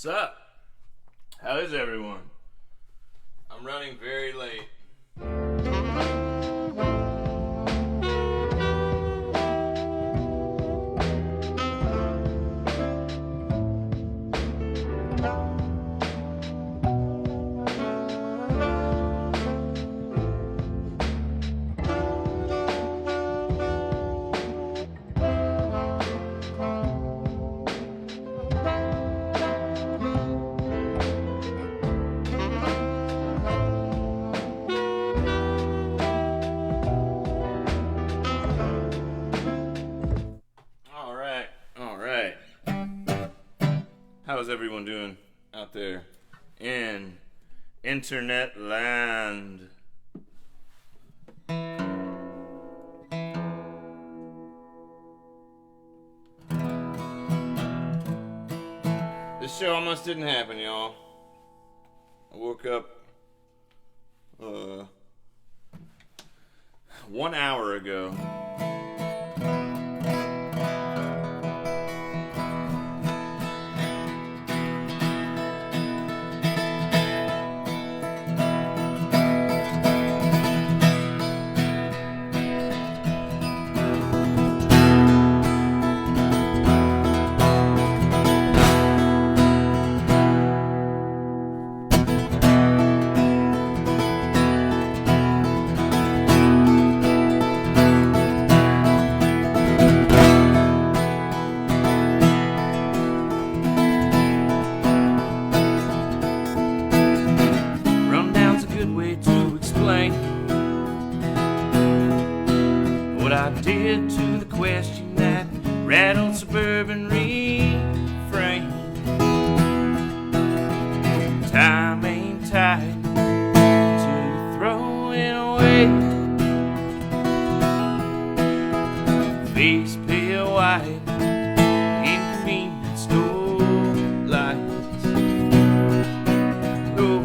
What's up? How is everyone? I'm running very late. How's everyone doing out there in internet land? This show almost didn't happen, y'all. I woke up 1 hour ago. What I did to the question that rattled suburban refrain. Time ain't tight till you throw it away. Face pale white, inconvenience store lights. Oh.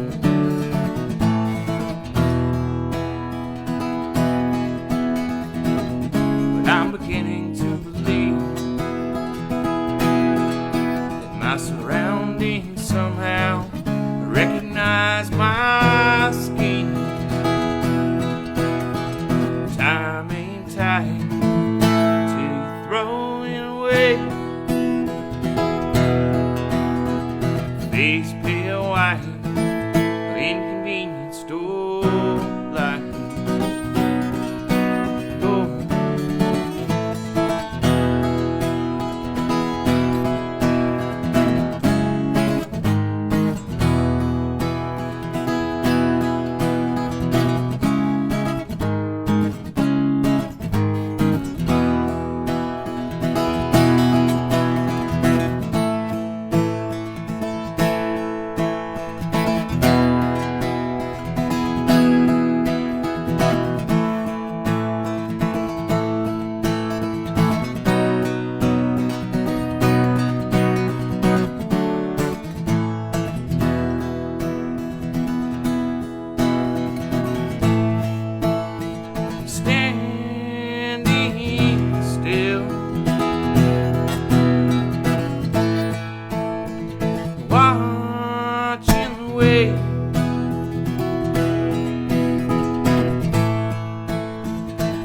I'm beginning to believe that my surroundings somehow recognize my away.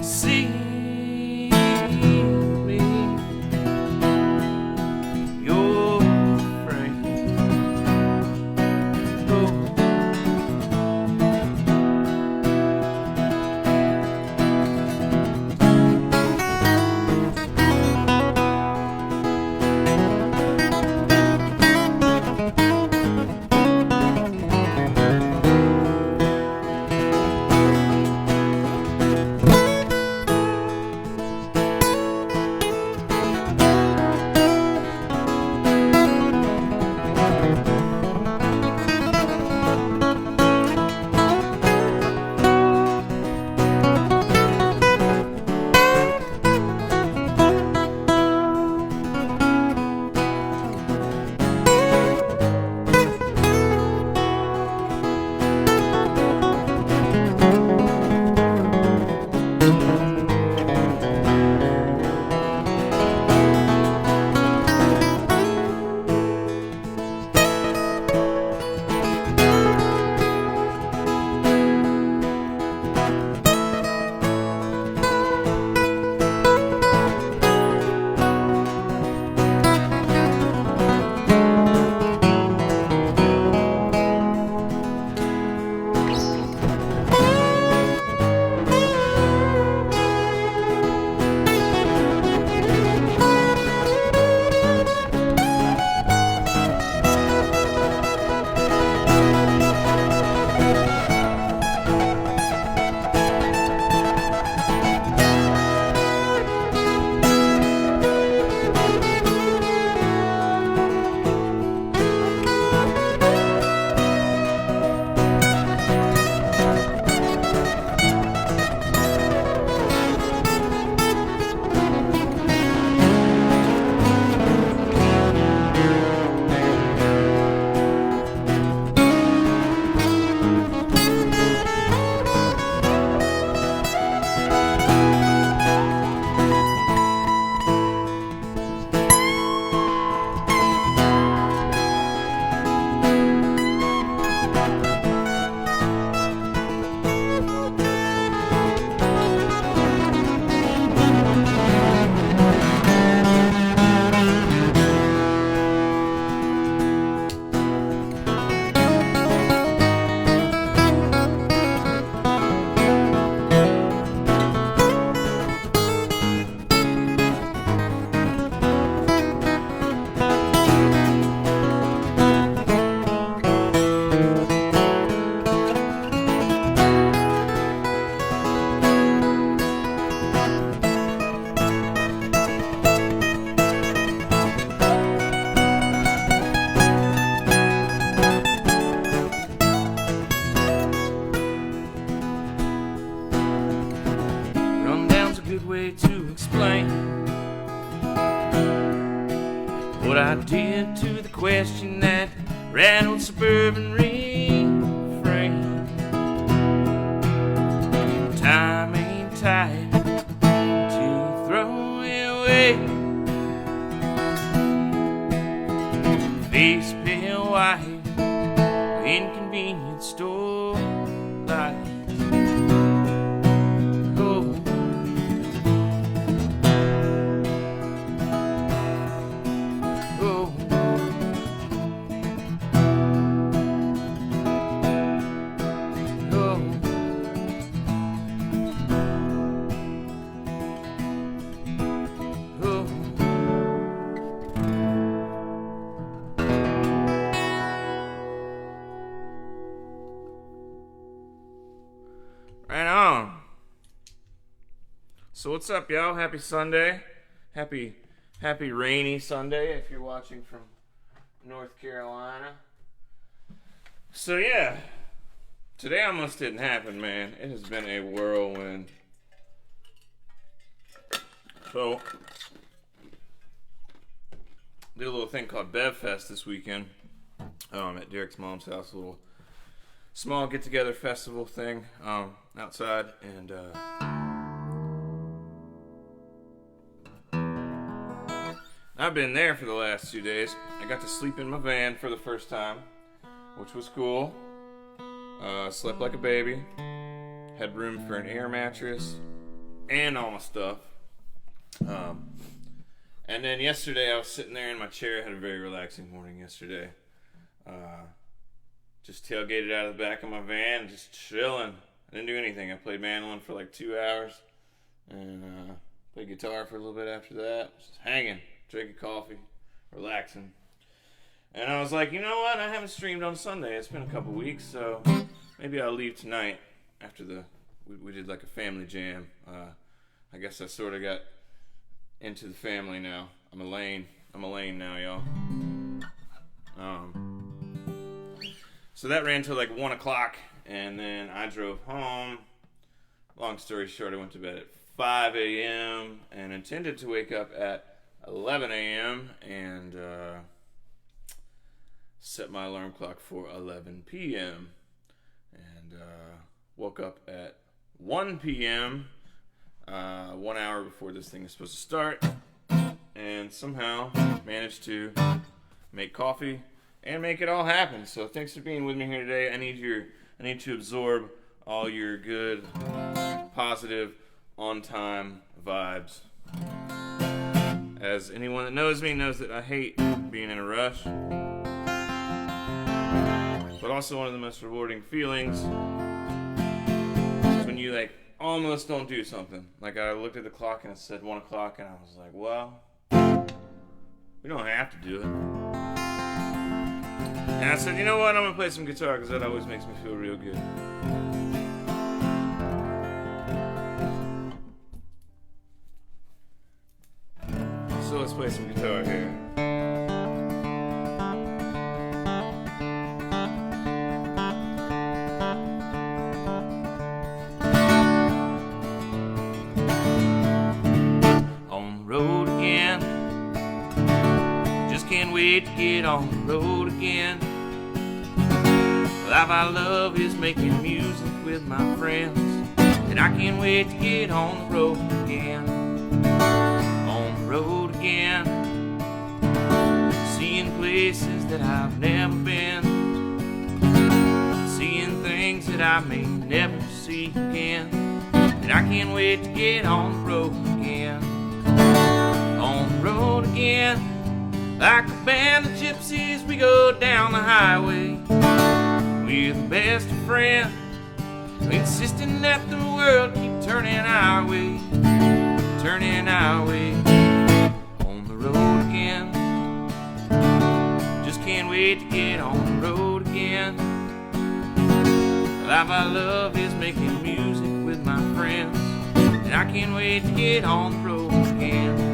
See me, your friend. Oh. Good way to explain what I did to the question that rattled suburban refrain. Time ain't tight to throw it away. Face pale white, inconvenient store lights. Right on. So what's up, y'all? Happy Sunday. Happy rainy Sunday if you're watching from North Carolina. So yeah, today almost didn't happen, man. It has been a whirlwind. So, did a little thing called Bev Fest this weekend. At Derek's mom's house, a little small get-together festival thing outside, and I've been there for the last 2 days. I got to sleep in my van for the first time, which was cool. Slept like a baby. Had room for an air mattress and all my stuff. And then yesterday I was sitting there in my chair. Had a very relaxing morning yesterday. Just tailgated out of the back of my van, just chilling. I didn't do anything. I played mandolin for like 2 hours and played guitar for a little bit after that. Just hanging, drinking coffee, relaxing. And I was like, you know what? I haven't streamed on Sunday. It's been a couple weeks, so maybe I'll leave tonight after we did like a family jam. I guess I sort of got into the family now. I'm a lane now, y'all. So that ran till like 1 o'clock, and then I drove home. Long story short, I went to bed at 5 a.m. and intended to wake up at 11 a.m. and set my alarm clock for 11 p.m. and woke up at 1 p.m. 1 hour before this thing is supposed to start, and somehow managed to make coffee and make it all happen. So thanks for being with me here today. I need to absorb all your good, positive, on-time vibes. As anyone that knows me knows that I hate being in a rush. But also one of the most rewarding feelings is when you like almost don't do something. Like I looked at the clock and it said 1 o'clock and I was like, well, we don't have to do it. And I said, you know what, I'm going to play some guitar because that always makes me feel real good. So let's play some guitar here. On the road again. Just can't wait to get on the road again. The life I love is making music with my friends, and I can't wait to get on the road again. On the road again, seeing places that I've never been, seeing things that I may never see again, and I can't wait to get on the road again. On the road again, like a band of gypsies, we go down the highway. We're the best of friends, insisting that the world keep turning our way, turning our way. On the road again, just can't wait to get on the road again. The life I love is making music with my friends, and I can't wait to get on the road again.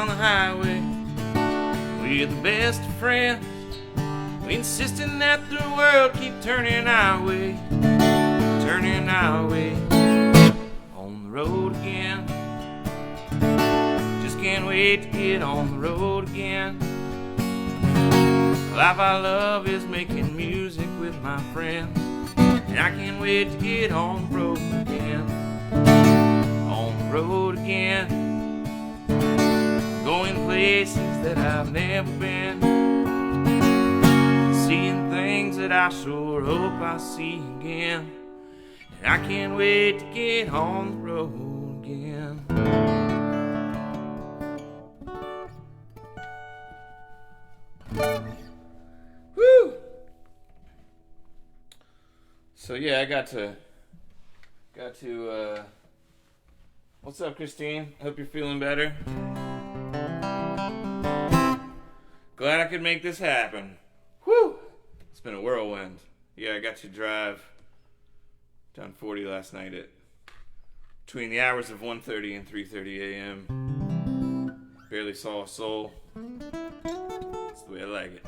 on the highway. We're the best of friends. We insisting that the world keep turning our way. Turning our way. On the road again. Just can't wait to get on the road again. The life I love is making music with my friends. And I can't wait to get on the road again. On the road again. Going places that I've never been. Seeing things that I sure hope I see again. And I can't wait to get on the road again. Woo! So yeah, I got to what's up, Christine? Hope you're feeling better. Glad I could make this happen. Whew! It's been a whirlwind. Yeah, I got to drive down 40 last night at between the hours of 1:30 and 3:30 a.m. Barely saw a soul. That's the way I like it.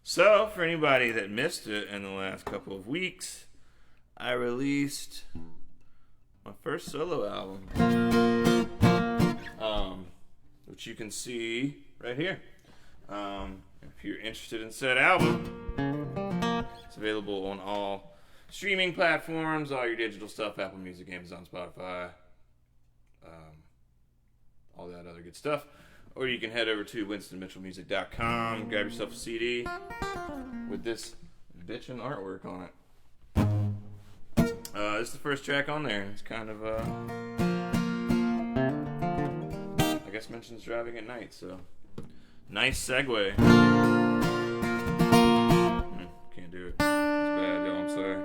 So, for anybody that missed it in the last couple of weeks, I released my first solo album. Which you can see right here. If you're interested in said album, it's available on all streaming platforms, all your digital stuff, Apple Music, Amazon, Spotify, all that other good stuff. Or you can head over to winstonmitchellmusic.com, grab yourself a CD with this bitchin' artwork on it. This is the first track on there. It's kind of, I guess mentions driving at night, so nice segue. Can't do it. It's bad, y'all. I'm sorry.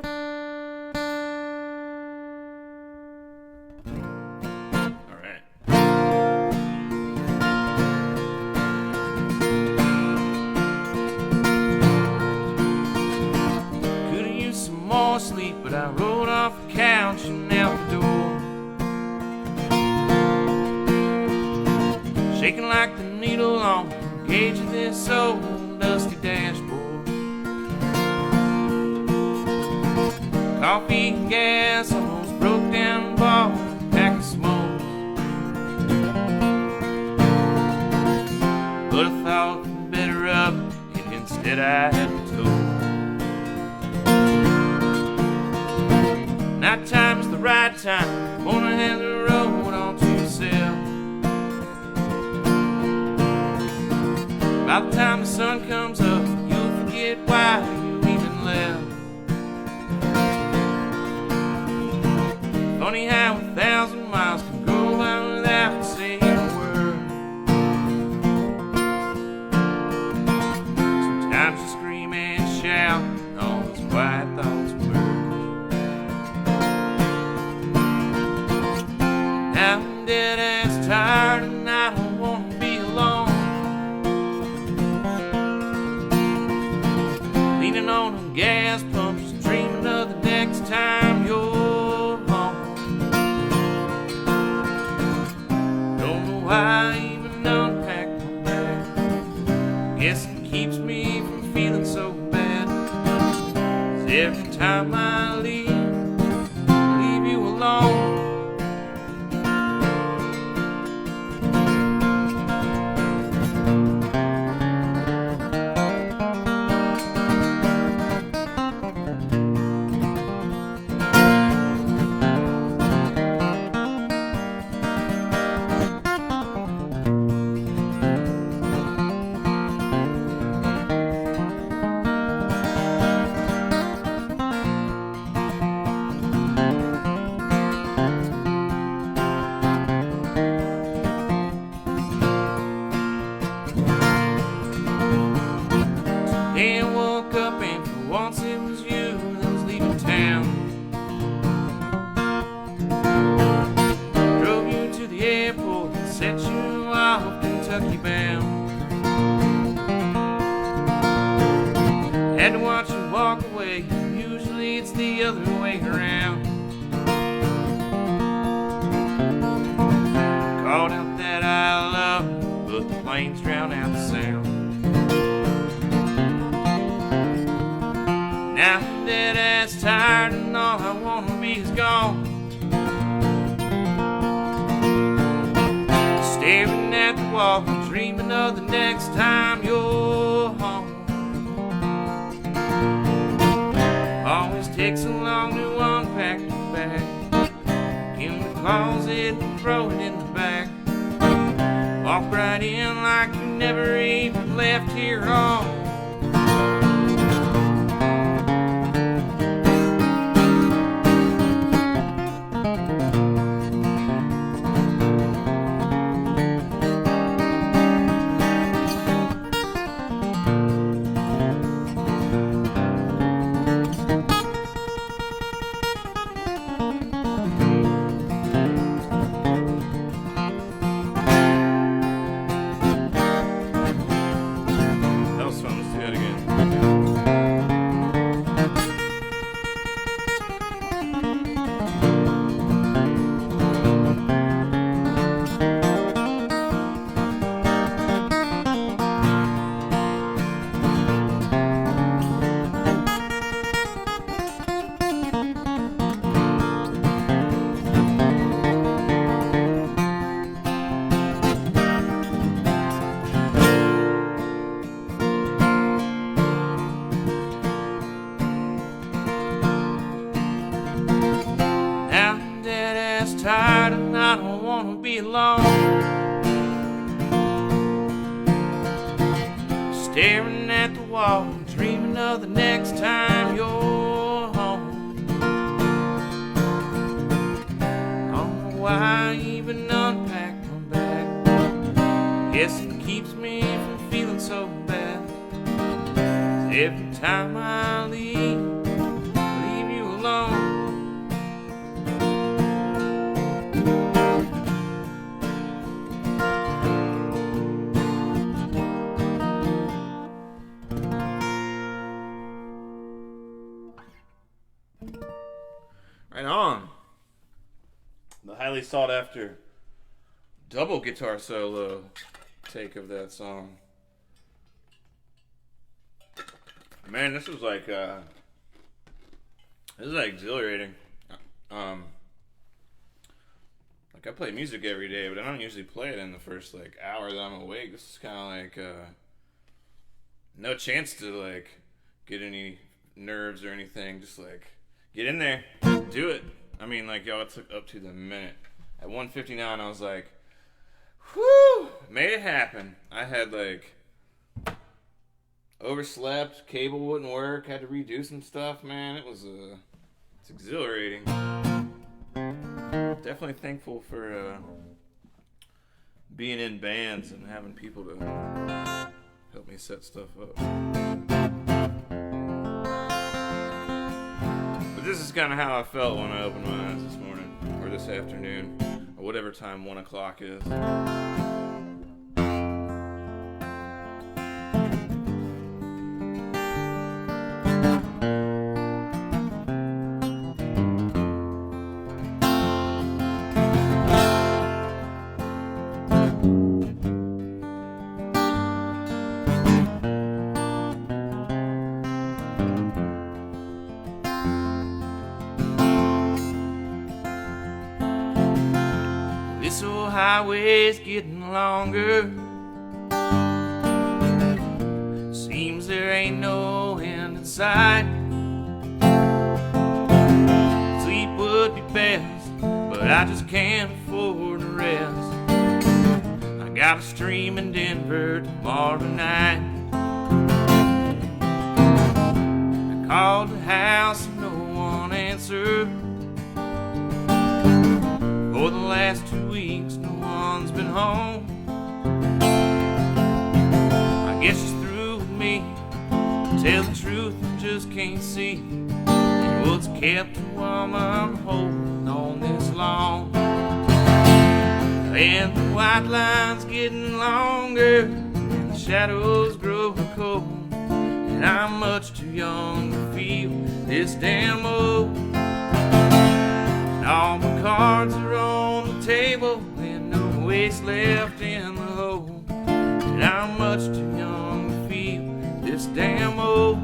Alright. Could've used some more sleep, but I rolled off the couch and out the door. Shaking like the needle on the gauge of this old dusty dashboard. Coffee and gas almost broke down and bought a pack of smokes. But I thought better of it, instead I had to tow. Night time's the right time, wanna have the road all to yourself. By the time the sun comes up, you'll forget why you even left. Funny how 1,000 miles can go by without saying a word. Sometimes you scream and shout, and all those quiet thoughts merge. Now I'm dead ass tired and I don't want to be alone. Leaning on a gas pump, just dreaming of the next time you're home. Don't know why I even unpacked my bag. Guess it keeps me from feeling so bad. 'Cause every time I leave you alone. Kentucky bound. Had to watch you walk away. Usually it's the other way around. planes drown out the sound. Now I'm dead ass tired and all I wanna be is gone. Staring at the wall, dreaming of the next time you're home. Always takes so long to unpack the bag. In the closet and throw it in the back. Walk right in like you never even left here at all. Tired and I don't wanna be alone. Staring at the wall, dreaming of the next time you're home. I don't know why I even unpacked my bag. Guess it keeps me from feeling so bad. Every time I leave you alone. Right on. The highly sought after double guitar solo take of that song. Man, this is like exhilarating. Like I play music every day, but I don't usually play it in the first like hour that I'm awake. This is kind of like no chance to like get any nerves or anything. Just like get in there, do it. I mean, like, y'all, it took up to the minute. At 1:59, I was like, whew, made it happen. I had, like, overslept, cable wouldn't work, had to redo some stuff, man. It was, it's exhilarating. Definitely thankful for, being in bands and having people to help me set stuff up. This is kind of how I felt when I opened my eyes this morning, or this afternoon, or whatever time 1 o'clock is. This old highway's getting longer. Seems there ain't no end in sight. Sleep would be best, but I just can't afford to rest. I got a stream in Denver tomorrow night. I called the house and no one answered. For the last 2 weeks, no one's been home. I guess she's through with me. Tell the truth, I just can't see. And what's kept a woman holding on this long? And the white line's getting longer, and the shadows grow cold. And I'm much too young to feel this damn old. And all my cards are on the table, and no waste left in the hole. and I'm much too young to feel this damn old.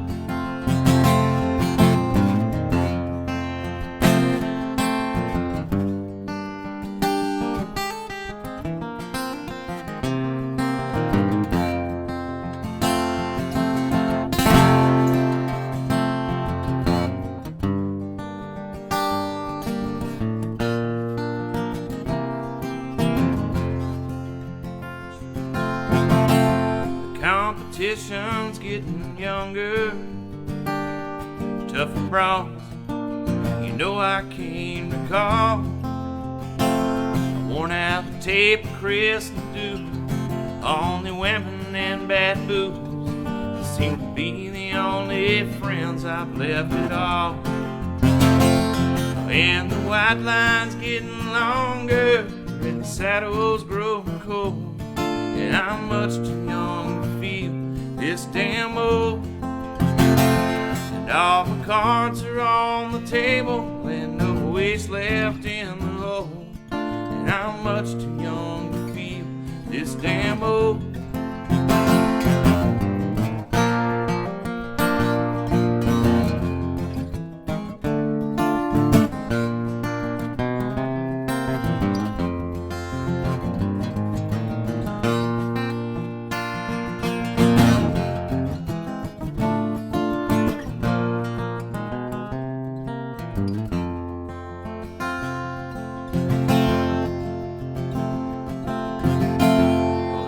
Competition's getting younger, tougher brawls, you know I came to call. I worn out the tape of Chris and Duke, only women and bad booze seem to be the only friends I've left at all. And the white line's getting longer, and the saddle's growing cold, and I'm much too young to feel this damn old. And all the cards are on the table, and no waste left in the hole, and I'm much too young to feel this damn old.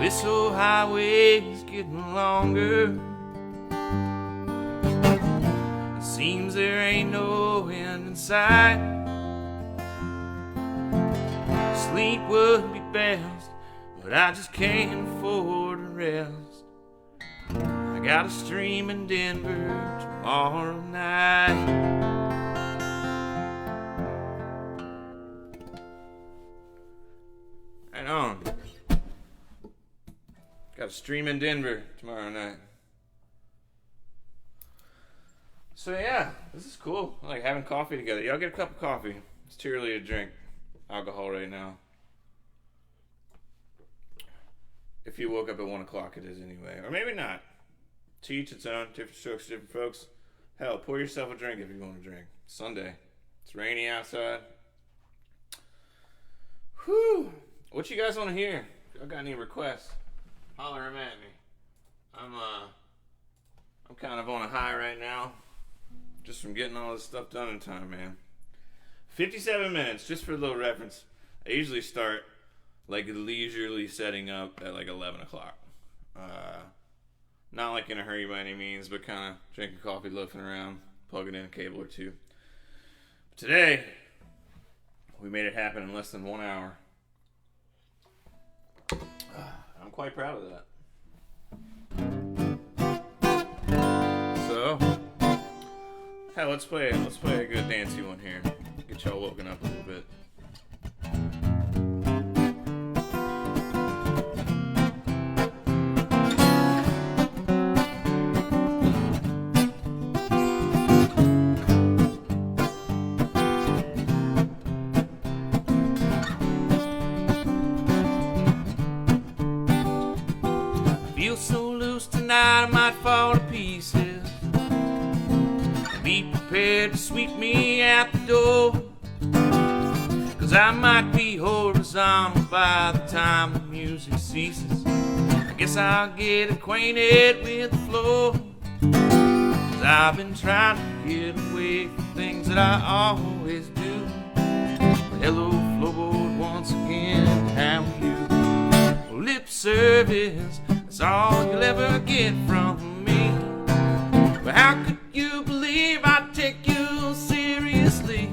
This old highway's getting longer. It seems there ain't no end in sight. Sleep would be best, but I just can't afford to rest. I got a stream in Denver tomorrow night. Right on. Got a stream in Denver tomorrow night. So yeah, this is cool. I like having coffee together. Y'all get a cup of coffee. It's too early to drink alcohol right now. If you woke up at 1 o'clock, it is anyway. Or maybe not. To each its own. Different strokes, different folks. Hell, pour yourself a drink if you want to drink. It's Sunday. It's rainy outside. Whew. What you guys want to hear? If y'all got any requests, holler them at me. I'm kind of on a high right now, just from getting all this stuff done in time, man. 57 minutes, just for a little reference. I usually start like leisurely setting up at like 11 o'clock. Not like in a hurry by any means, but kind of drinking coffee, loafing around, plugging in a cable or two. But today, we made it happen in less than 1 hour. I'm quite proud of that. So, hey, let's play a good dancey one here. Get y'all woken up a little bit. Feel so loose tonight I might fall to pieces. Be prepared to sweep me out the door, 'cause I might be horizontal by the time the music ceases. I guess I'll get acquainted with the floor, 'cause I've been trying to get away from things that I always do. But hello floorboard once again, how are you? Lip service, that's all you'll ever get from me. But how could you believe I'd take you seriously?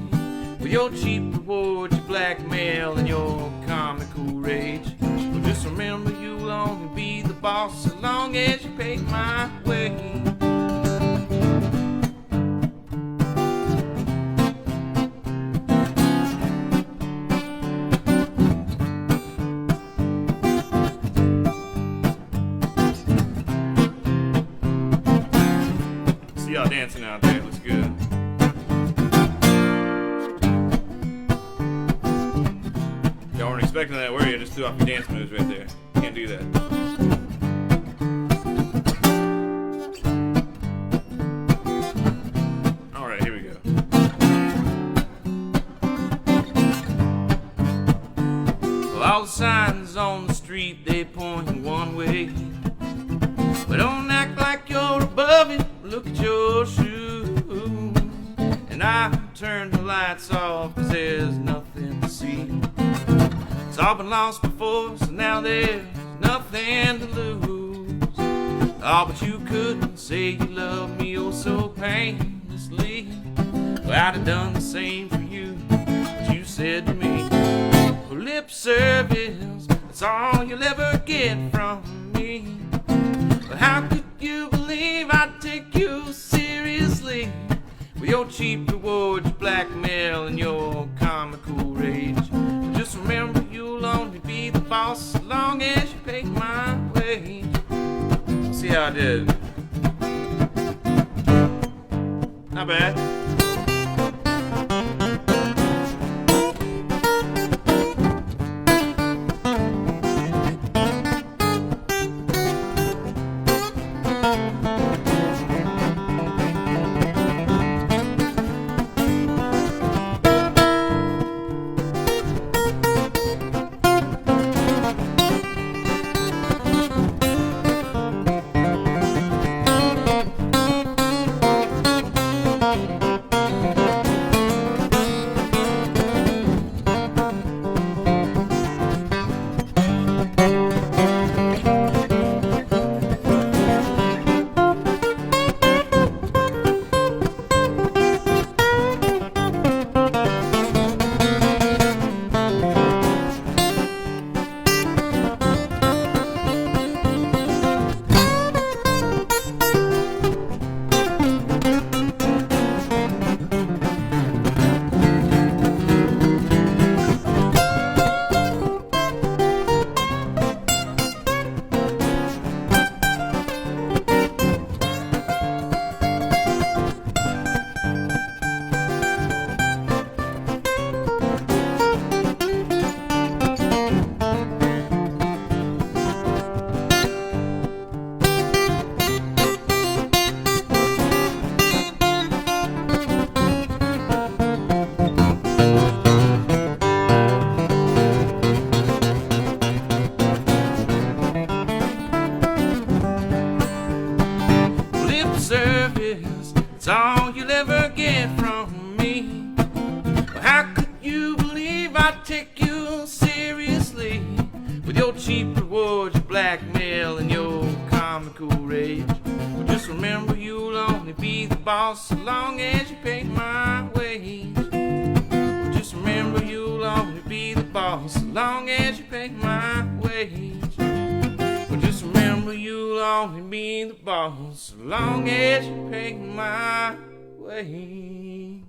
With your cheap rewards, your blackmail, and your comical rage. Well, just remember you'll only be the boss so long as you pay my way. See y'all dancing out there, looks good. Y'all weren't expecting that, were you? Just threw off your dance moves right there. Can't do that. All the signs on the street, they point one way. But don't act like you're above it, look at your shoes. And I turn the lights off, 'cause there's nothing to see. It's all been lost before, so now there's nothing to lose. Oh, but you couldn't say you love me oh so painlessly. Well, I'd have done the same for you, what you said to me. Well, lip service, that's all you'll ever get from me. But how could you believe I'd take you seriously? With your cheap rewards, your blackmail, and your comical rage. Just remember, you'll only be the boss as long as you pay my wage. See how I did. Not bad. Service, it's all you'll ever get from me. Well, how could you believe I'd take you seriously? With your cheap rewards, your blackmail, and your comical rage. Well, just remember, you'll only be the boss so long as you pay my wage. Well, just remember, you'll only be the boss so long as you pay my wage. Just remember, you'll only be the boss as long as you pay my wage.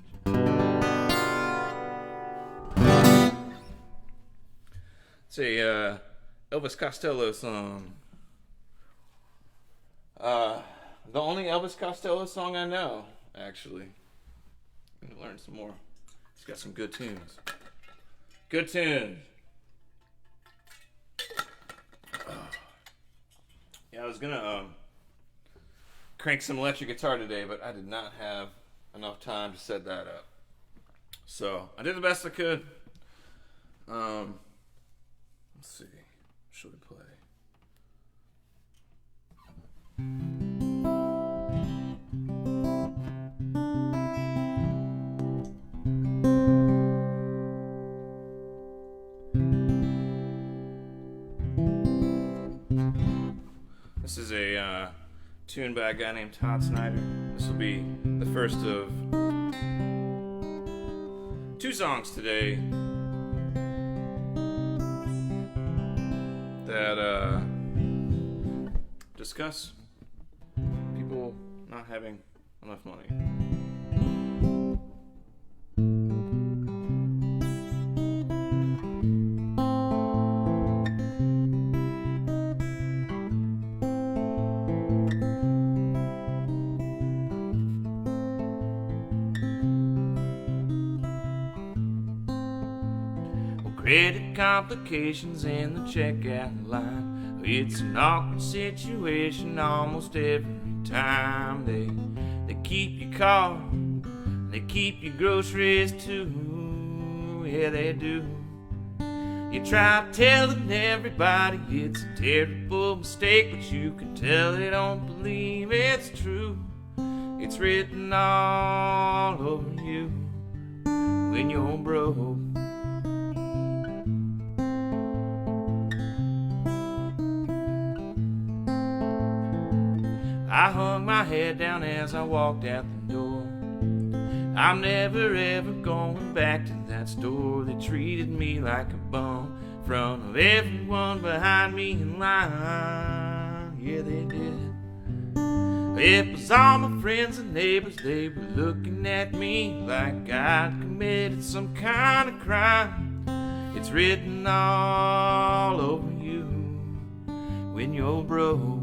It's a Elvis Costello song. The only Elvis Costello song I know, actually. I'm gonna learn some more. It's got some good tunes. Good tunes. Yeah, I was gonna crank some electric guitar today, but I did not have enough time to set that up. So I did the best I could. Let's see. What should we play? This is a tune by a guy named Todd Snyder. This will be the first of 2 songs today that discuss people not having enough money. Credit complications in the checkout line. It's an awkward situation almost every time. They keep your car, they keep your groceries too. Yeah, they do. You try telling everybody it's a terrible mistake, but you can tell they don't believe it's true. It's written all over you when you're broke. I hung my head down as I walked out the door. I'm never ever going back to that store that treated me like a bum in front of everyone behind me in line. Yeah, they did. It was all my friends and neighbors, they were looking at me like I'd committed some kind of crime. It's written all over you when you're broke.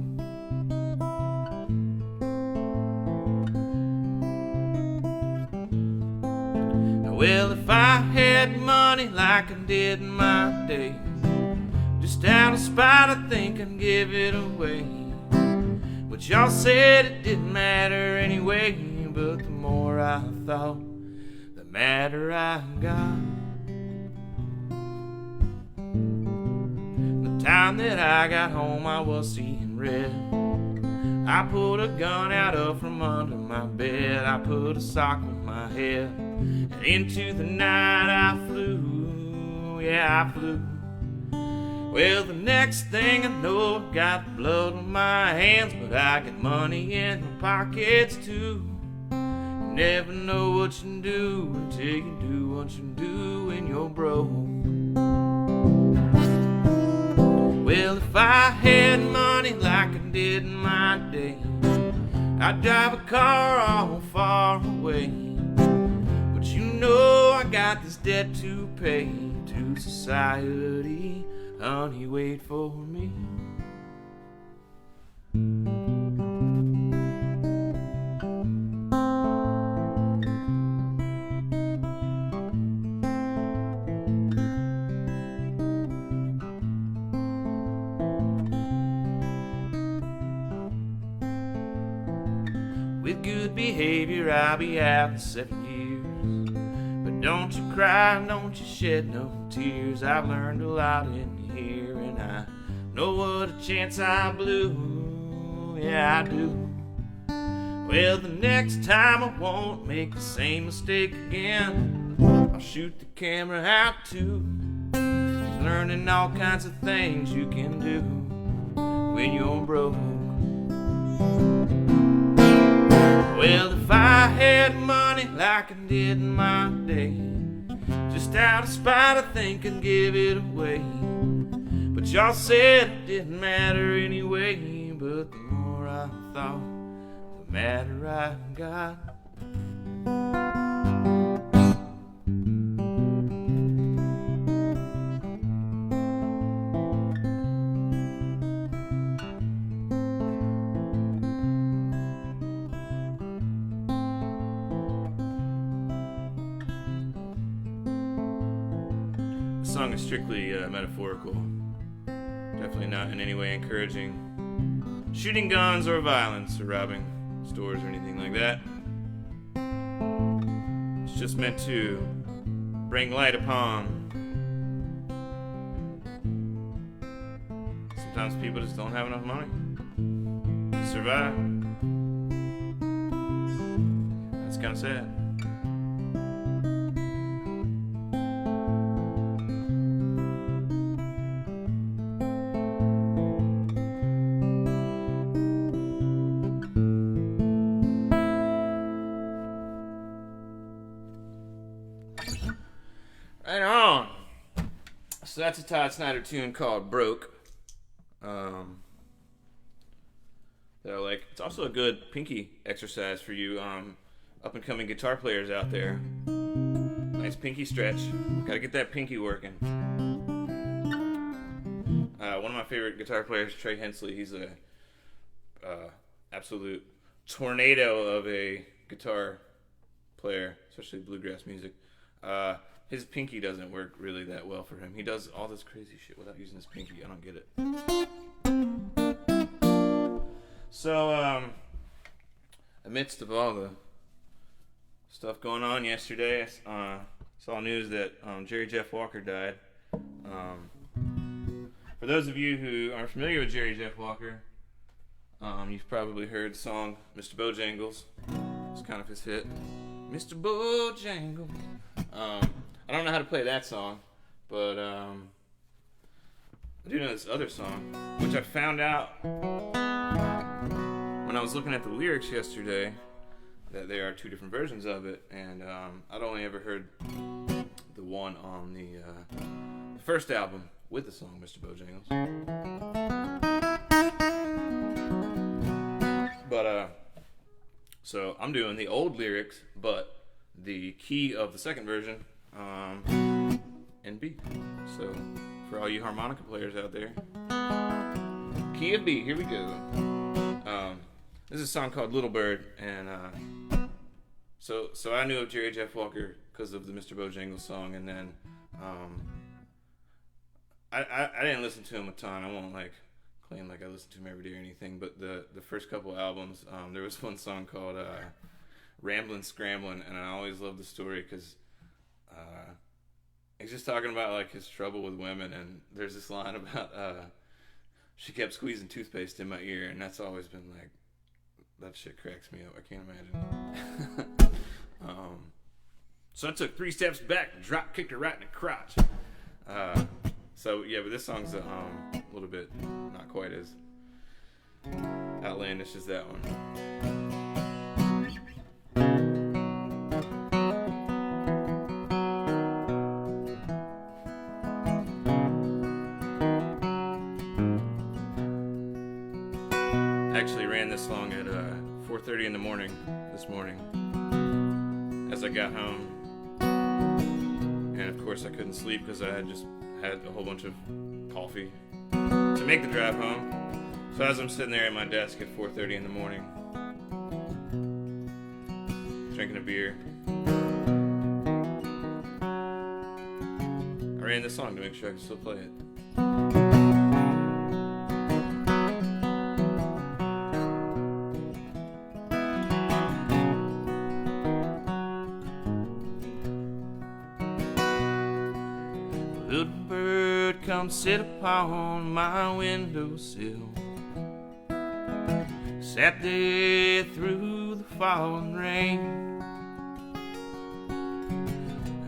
Well, if I had money like I did in my day, just out of spite I think I'd give it away. But y'all said it didn't matter anyway. But the more I thought, the madder I got. The time that I got home I was seeing red. I pulled a gun out of from under my bed. I put a sock on my head, and into the night I flew. Yeah, I flew. Well, the next thing I know, I got blood on my hands, but I got money in my pockets too. You never know what you do until you do what you do when you're broke. Well, if I had money like I did in my day, I'd drive a car all far away. But you know I got this debt to pay to society. Honey, wait for me. With good behavior I'll be out in 7 years. But don't you cry, don't you shed no tears. I've learned a lot in here, and I know what a chance I blew. Yeah, I do. Well, the next time I won't make the same mistake again. I'll shoot the camera out too. Learning all kinds of things you can do when you're broke. Well, if I had money like I did in my day, just out of spite I think I'd give it away. But y'all said it didn't matter anyway. But the more I thought, the madder I got. The song is strictly metaphorical. Definitely not in any way encouraging shooting guns or violence or robbing stores or anything like that. It's just meant to bring light upon. Sometimes people just don't have enough money to survive. That's kind of sad. Right on. So that's a Todd Snyder tune called Broke. That I like. It's also a good pinky exercise for you up and coming guitar players out there. Nice pinky stretch. Gotta get that pinky working. One of my favorite guitar players, Trey Hensley, he's a absolute tornado of a guitar player, especially bluegrass music. His pinky doesn't work really that well for him. He does all this crazy shit without using his pinky. I don't get it. So, amidst of all the stuff going on yesterday, I saw news that Jerry Jeff Walker died. For those of you who are familiar with Jerry Jeff Walker, you've probably heard the song Mr. Bojangles. It's kind of his hit. Mr. Bojangles. I don't know how to play that song, but I do know this other song, which I found out when I was looking at the lyrics yesterday, that there are two different versions of it, and I'd only ever heard the one on the first album with the song Mr. Bojangles. But so I'm doing the old lyrics, but the key of the second version in B. So for all you harmonica players out there, key of B, here we go. This is a song called Little Bird, and so I knew of Jerry Jeff Walker because of the Mr. Bojangles song, and then I didn't listen to him a ton. I won't claim I listened to him every day or anything, but the first couple albums, there was one song called Ramblin' Scramblin', and I always loved the story because he's just talking about his trouble with women, and there's this line about she kept squeezing toothpaste in my ear, and that's always been that shit cracks me up. I can't imagine. So I took 3 steps back, drop kicked her right in the crotch. So yeah, but this song's a little bit not quite as outlandish as that one. Actually ran this song at 4:30 in the morning this morning as I got home, and of course I couldn't sleep because I had just had a whole bunch of coffee to make the drive home. So as I'm sitting there at my desk at 4:30 in the morning drinking a beer, I ran this song to make sure I could still play it. Little bird, come sit upon my windowsill. Sat there through the falling rain.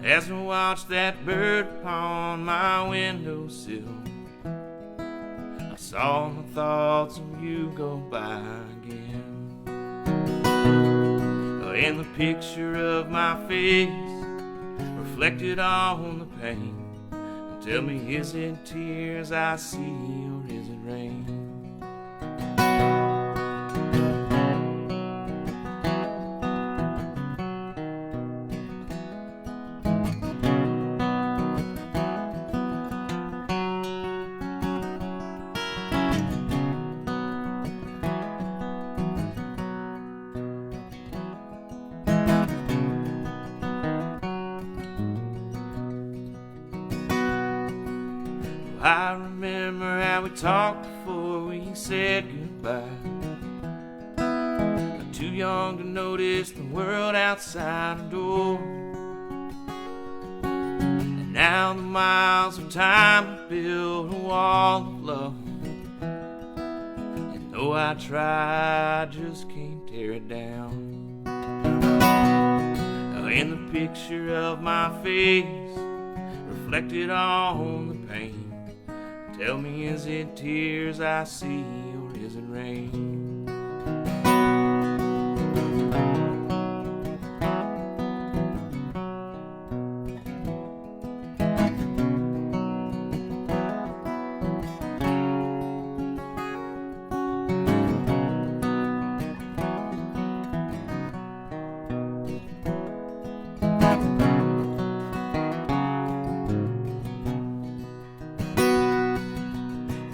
As I watched that bird upon my windowsill, I saw my thoughts of you go by again. And the picture of my face reflected on the pain. Tell me, is it tears I see or is it rain? I remember how we talked before we said goodbye. I'm too young to notice the world outside the door. And now the miles of time have built a wall of love. And though I try, I just can't tear it down. And the picture of my face reflected on the pain. Tell me, is it tears I see or is it rain?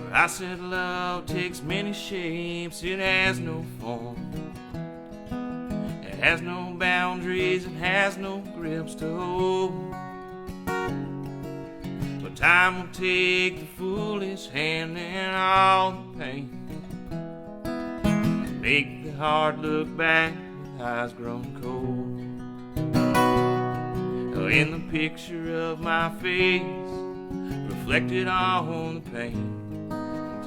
I said love takes many shapes, it has no form. It has no boundaries, it has no grips to hold. But time will take the foolish hand and all the pain, and make the heart look back with eyes grown cold. In the picture of my face reflected on the pain.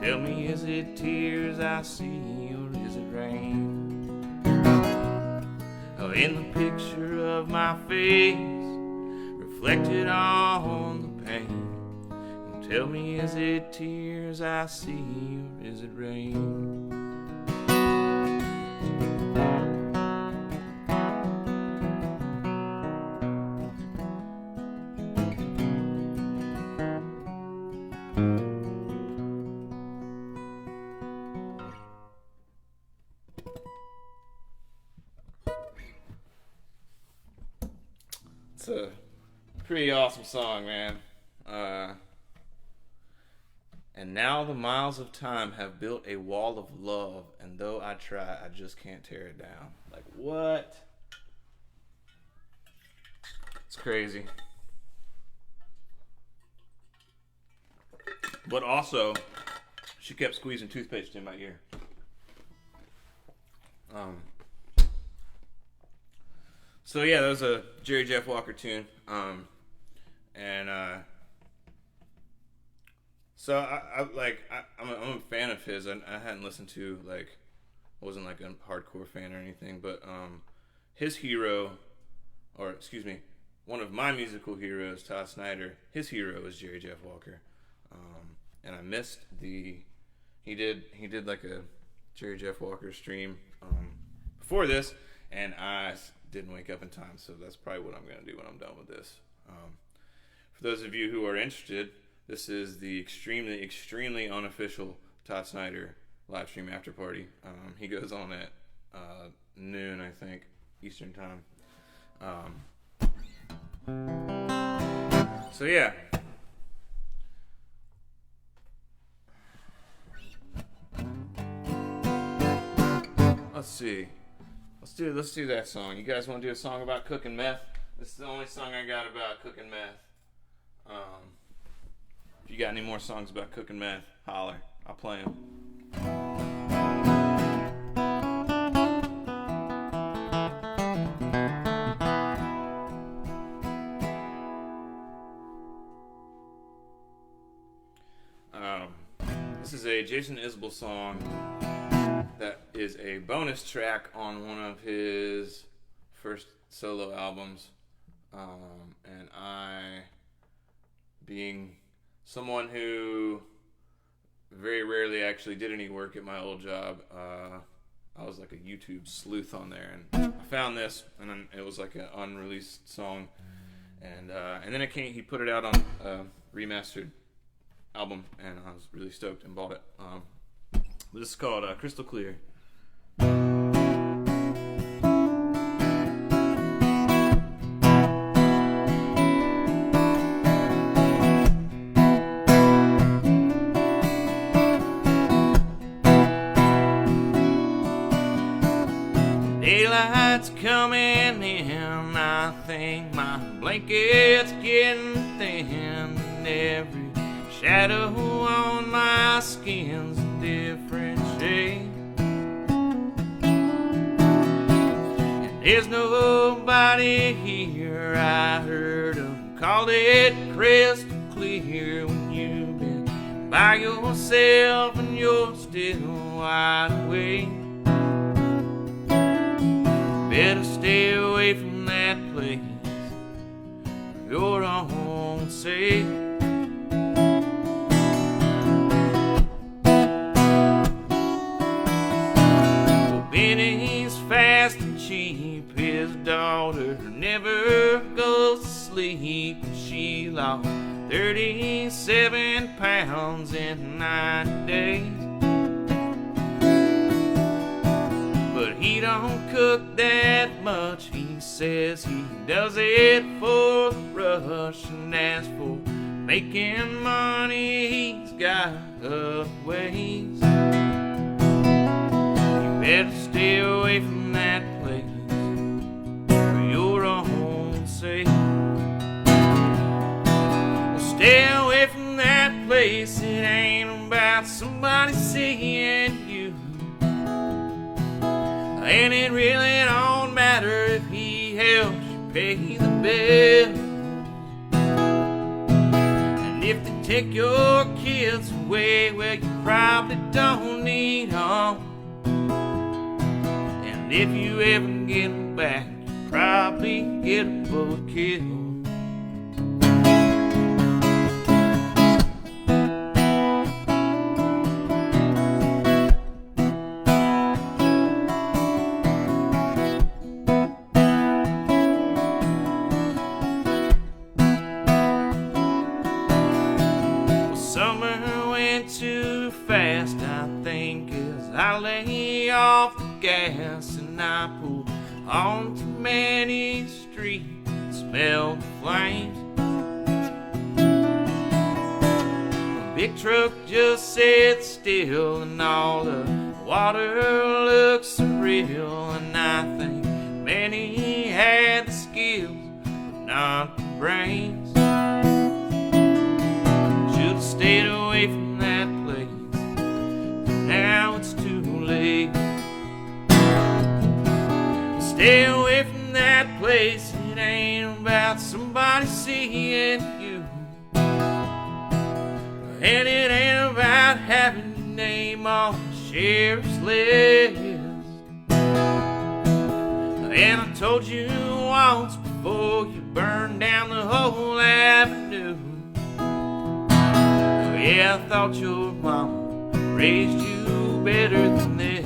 Tell me, is it tears I see or is it rain? Oh, in the picture of my face, reflected on the pain. Tell me, is it tears I see or is it rain? It's a pretty awesome song, man. And now the miles of time have built a wall of love, and though I try, I just can't tear it down. Like, what? It's crazy. But also, she kept squeezing toothpaste in my ear. So yeah, that was a Jerry Jeff Walker tune. So I'm a fan of his. I hadn't listened to, like, I wasn't like a hardcore fan or anything, but his hero, or excuse me, one of my musical heroes, Todd Snyder, his hero is Jerry Jeff Walker. And I missed he did like a Jerry Jeff Walker stream before this, and I didn't wake up in time, so that's probably what I'm going to do when I'm done with this. For those of you who are interested, this is the extremely, extremely unofficial Todd Snyder live stream after party. He goes on at noon, I think, Eastern time. So yeah. Let's see. Let's do that song. You guys want to do a song about cooking meth? This is the only song I got about cooking meth. If you got any more songs about cooking meth, holler. I'll play them. This is a Jason Isbell song that is a bonus track on one of his first solo albums. And I, being someone who very rarely actually did any work at my old job, I was like a YouTube sleuth on there, and I found this, and then it was like an unreleased song, and then he put it out on a remastered album, and I was really stoked and bought it. This is called Crystal Clear. Daylight's coming in, I think my blanket's getting thin, and every shadow on my skin's a different shade. And there's nobody here, I heard them call it crystal clear when you've been by yourself and you're still wide awake. Better stay away from that place for your own sake. Benny's fast and cheap, his daughter never goes to sleep. She lost 37 pounds in 9 days. But he don't cook that much, he says he does it for the rush. And as for making money, he's got other ways. Better stay away from that place for your own sake. Well, stay away from that place, it ain't about somebody seeing you. And it really don't matter if he helps you pay the bill. And if they take your kids away, well, you probably don't need them. And if you ever get them back, you probably get them both killed. Too fast, I think, as I lay off the gas and I pull onto many streets, smell the flames. A big truck just sits still and all the water looks surreal, and I think many had the skills but not the brains. Should've stayed away from that place, now it's too late. Stay away from that place, it ain't about somebody seeing you, and it ain't about having your name on the sheriff's list. And I told you once before, you burned down the whole avenue. Yeah, I thought your mama raised you better than this.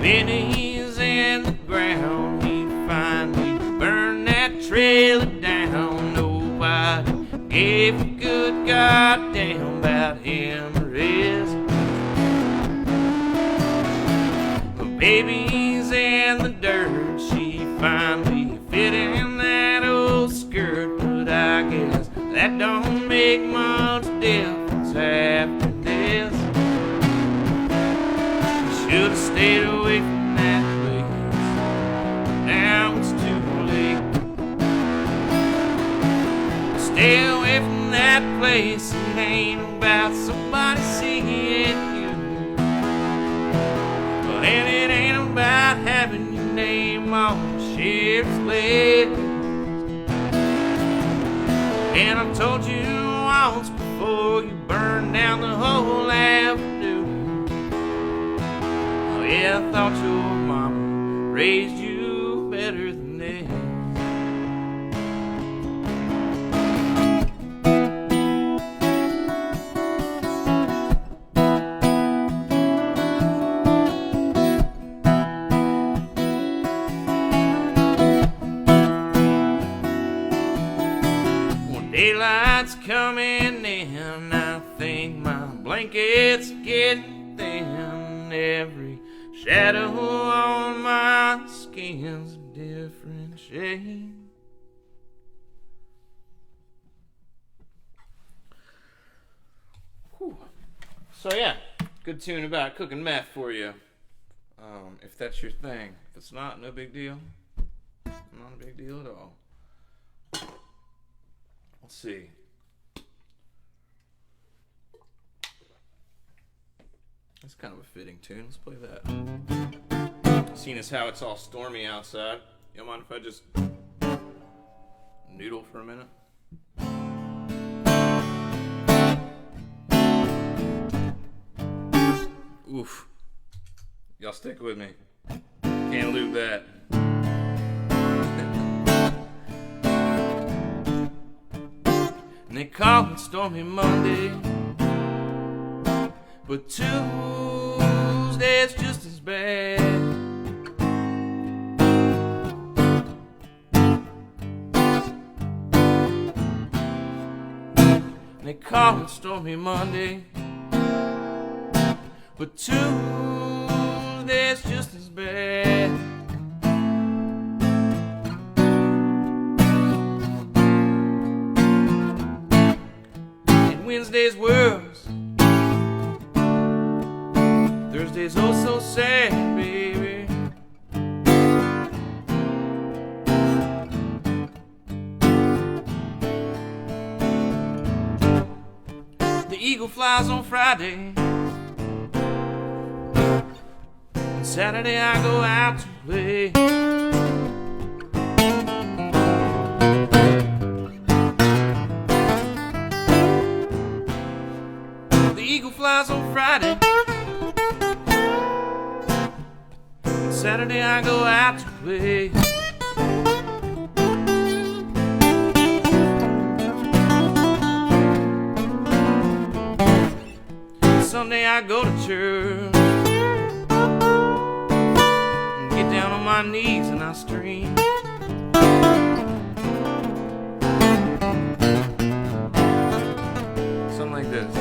Pennies in the ground, he finally burned that trailer down. Nobody gave a good goddamn about him or his. But baby's in the dirt, she finally fit in that old skirt. But I guess that don't make much difference after this. Should've stayed away from that place, now it's too late. Stay away from that place, it ain't about somebody seeing you, and it ain't about having your name on the sheriff's list. And I told you once before, you burned down the whole avenue. Yeah, I thought your mama raised you better than this. When daylight's coming in, I think my blanket's getting thin. Every shadow on my skin's a different shade. Whew. So yeah, good tune about cooking meth for you. If that's your thing. If it's not, no big deal. Not a big deal at all. Let's see. That's kind of a fitting tune. Let's play that. Seeing as how it's all stormy outside, you don't mind if I just noodle for a minute? Oof. Y'all stick with me. Can't loop that. And they call it Stormy Monday, but Tuesday's just as bad. They call it Stormy Monday, but Tuesday's just as bad. Wednesday's worse. Thursday's oh so sad, baby. The eagle flies on Friday, and Saturday I go out to play. The eagle flies on Friday, and Saturday I go out to play. Sunday I go to church and get down on my knees and I stream. Something like this.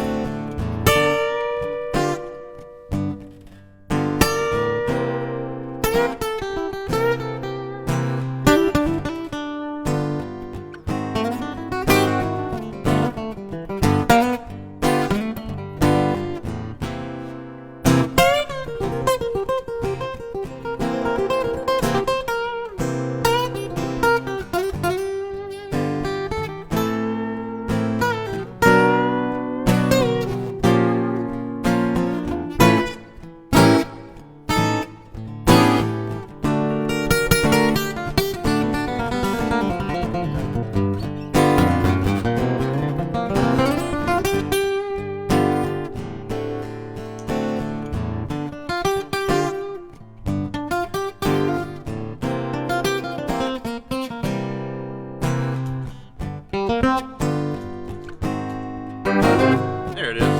There it is.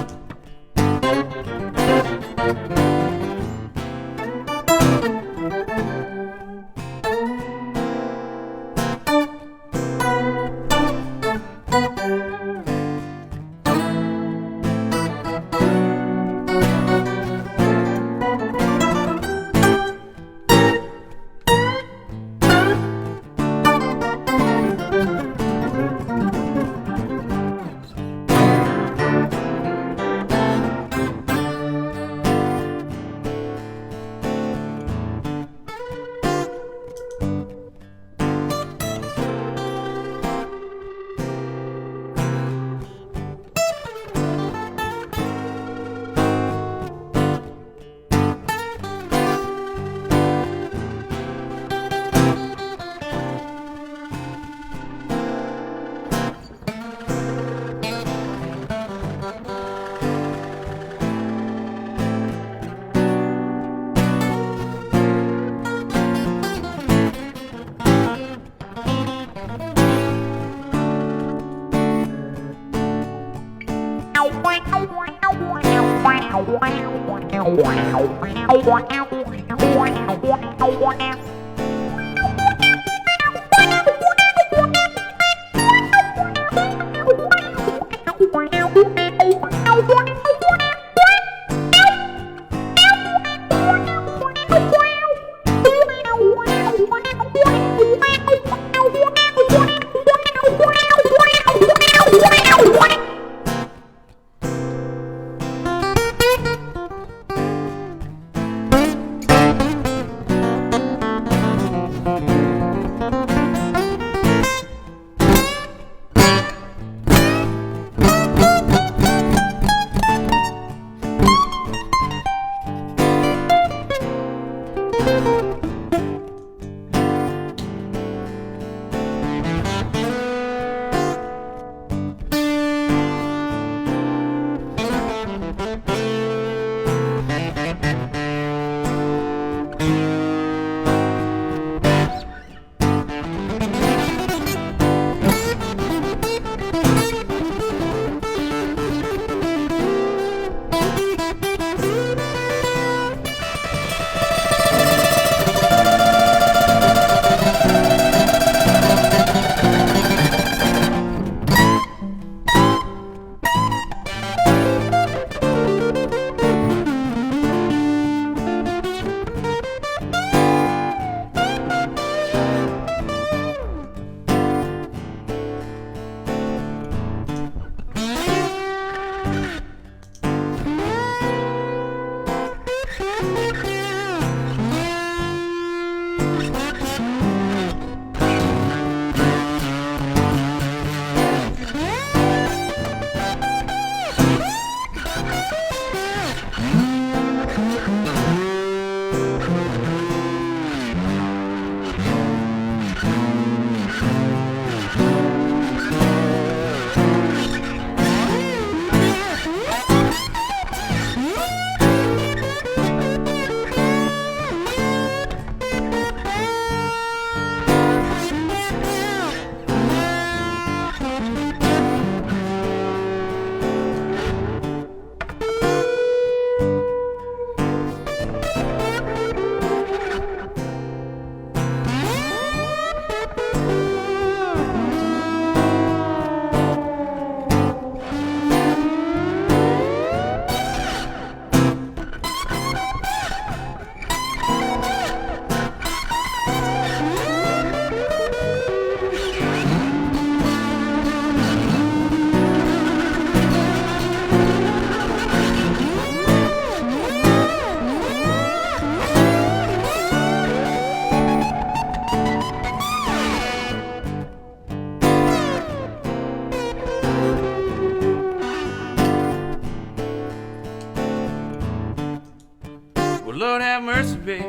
Lord have mercy, baby.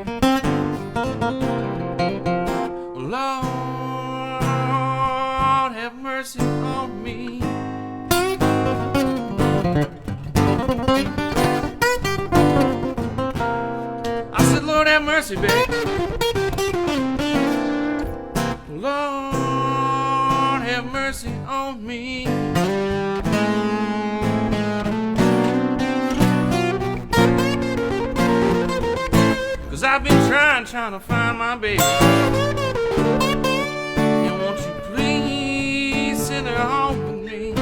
Lord have mercy on me. I said, Lord have mercy, baby. Lord have mercy on me. Cause I've been trying to find my baby. And won't you please send her home with me?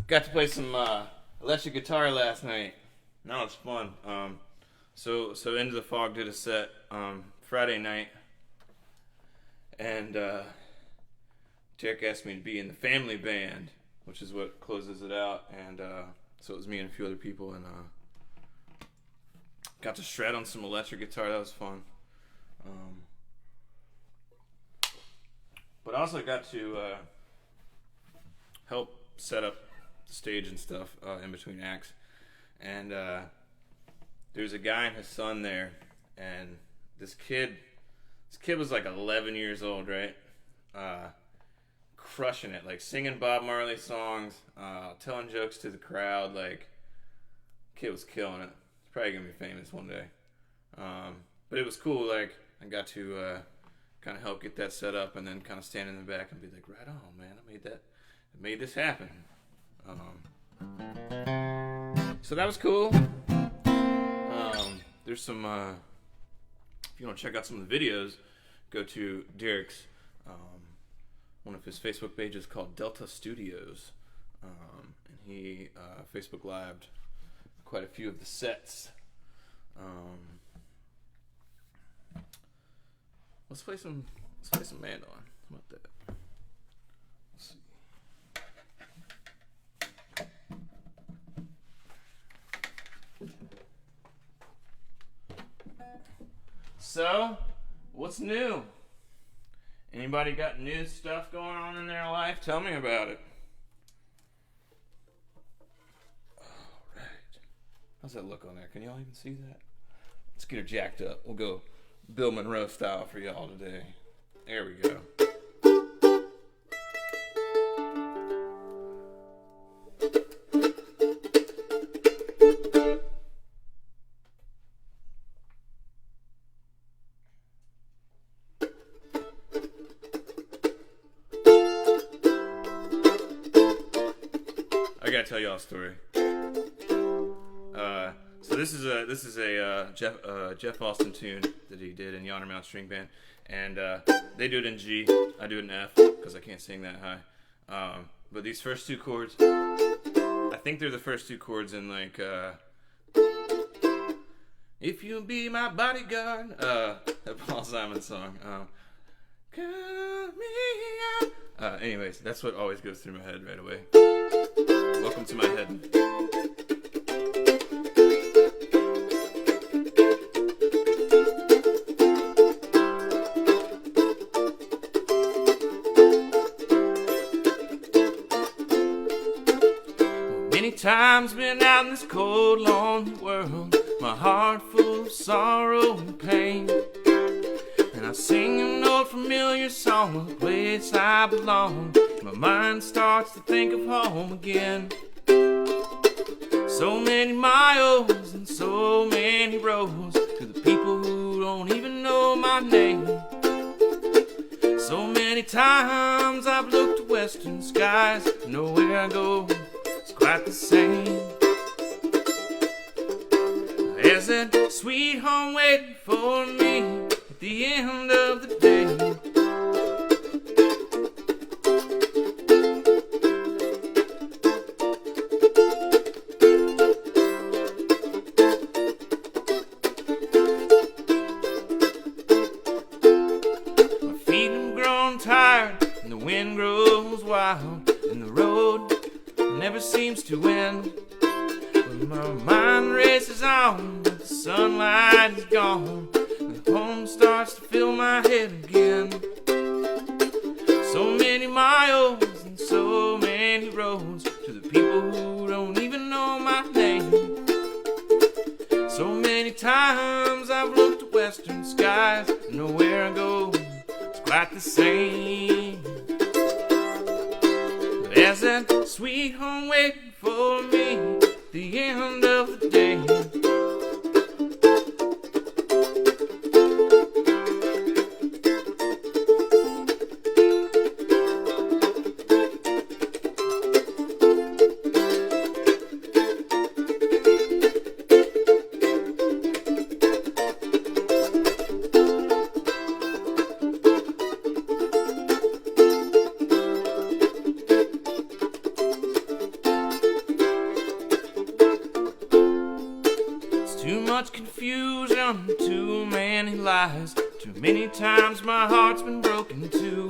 Got to play some electric guitar last night. That was fun. So Into the Fog did a set Friday night, and Derek asked me to be in the family band, which is what closes it out. And so it was me and a few other people, and got to shred on some electric guitar. That was fun. But I also got to help set up stage and stuff in between acts, and there's a guy and his son there, and this kid was like 11 years old, right? Crushing it, like singing Bob Marley songs, telling jokes to the crowd. Like, kid was killing it. He's probably gonna be famous one day. But it was cool. Like, I got to kind of help get that set up, and then kind of stand in the back and be like, right on, man, I made this happen. So that was cool. There's some, if you want to check out some of the videos, go to Derek's, one of his Facebook pages called Delta Studios. And he Facebook Lived quite a few of the sets. Let's play some mandolin. How about that? Let's see. So, what's new? Anybody got new stuff going on in their life? Tell me about it. Alright. How's that look on there? Can y'all even see that? Let's get her jacked up. We'll go Bill Monroe style for y'all today. There we go. I gotta tell y'all a story. So this is a Jeff Austin tune that he did in Yonder Mountain String Band, and they do it in G. I do it in F because I can't sing that high. But these first two chords, I think they're the first two chords in like "If You'll Be My Bodyguard," that Paul Simon song. Call me out. Anyways, that's what always goes through my head right away. Welcome to my head. Many times been out in this cold, lonely world, my heart full of sorrow and pain, and I sing an old familiar song of the place I belong. My mind starts to think of home again. So many miles and so many roads to the people who don't even know my name. So many times I've looked to western skies, nowhere I go it's quite the same. There's that sweet home waiting for me at the end of the day. grows wild and the road never seems to end. But my mind races on, but the sunlight is gone, and home starts to fill my head again. So many miles and so many roads to the people who don't even know my name. So many times I've looked at western skies, and nowhere I go it's quite the same. But as that sweet home waiting for me at the end of the day, too much confusion, too many lies. Too many times my heart's been broken too,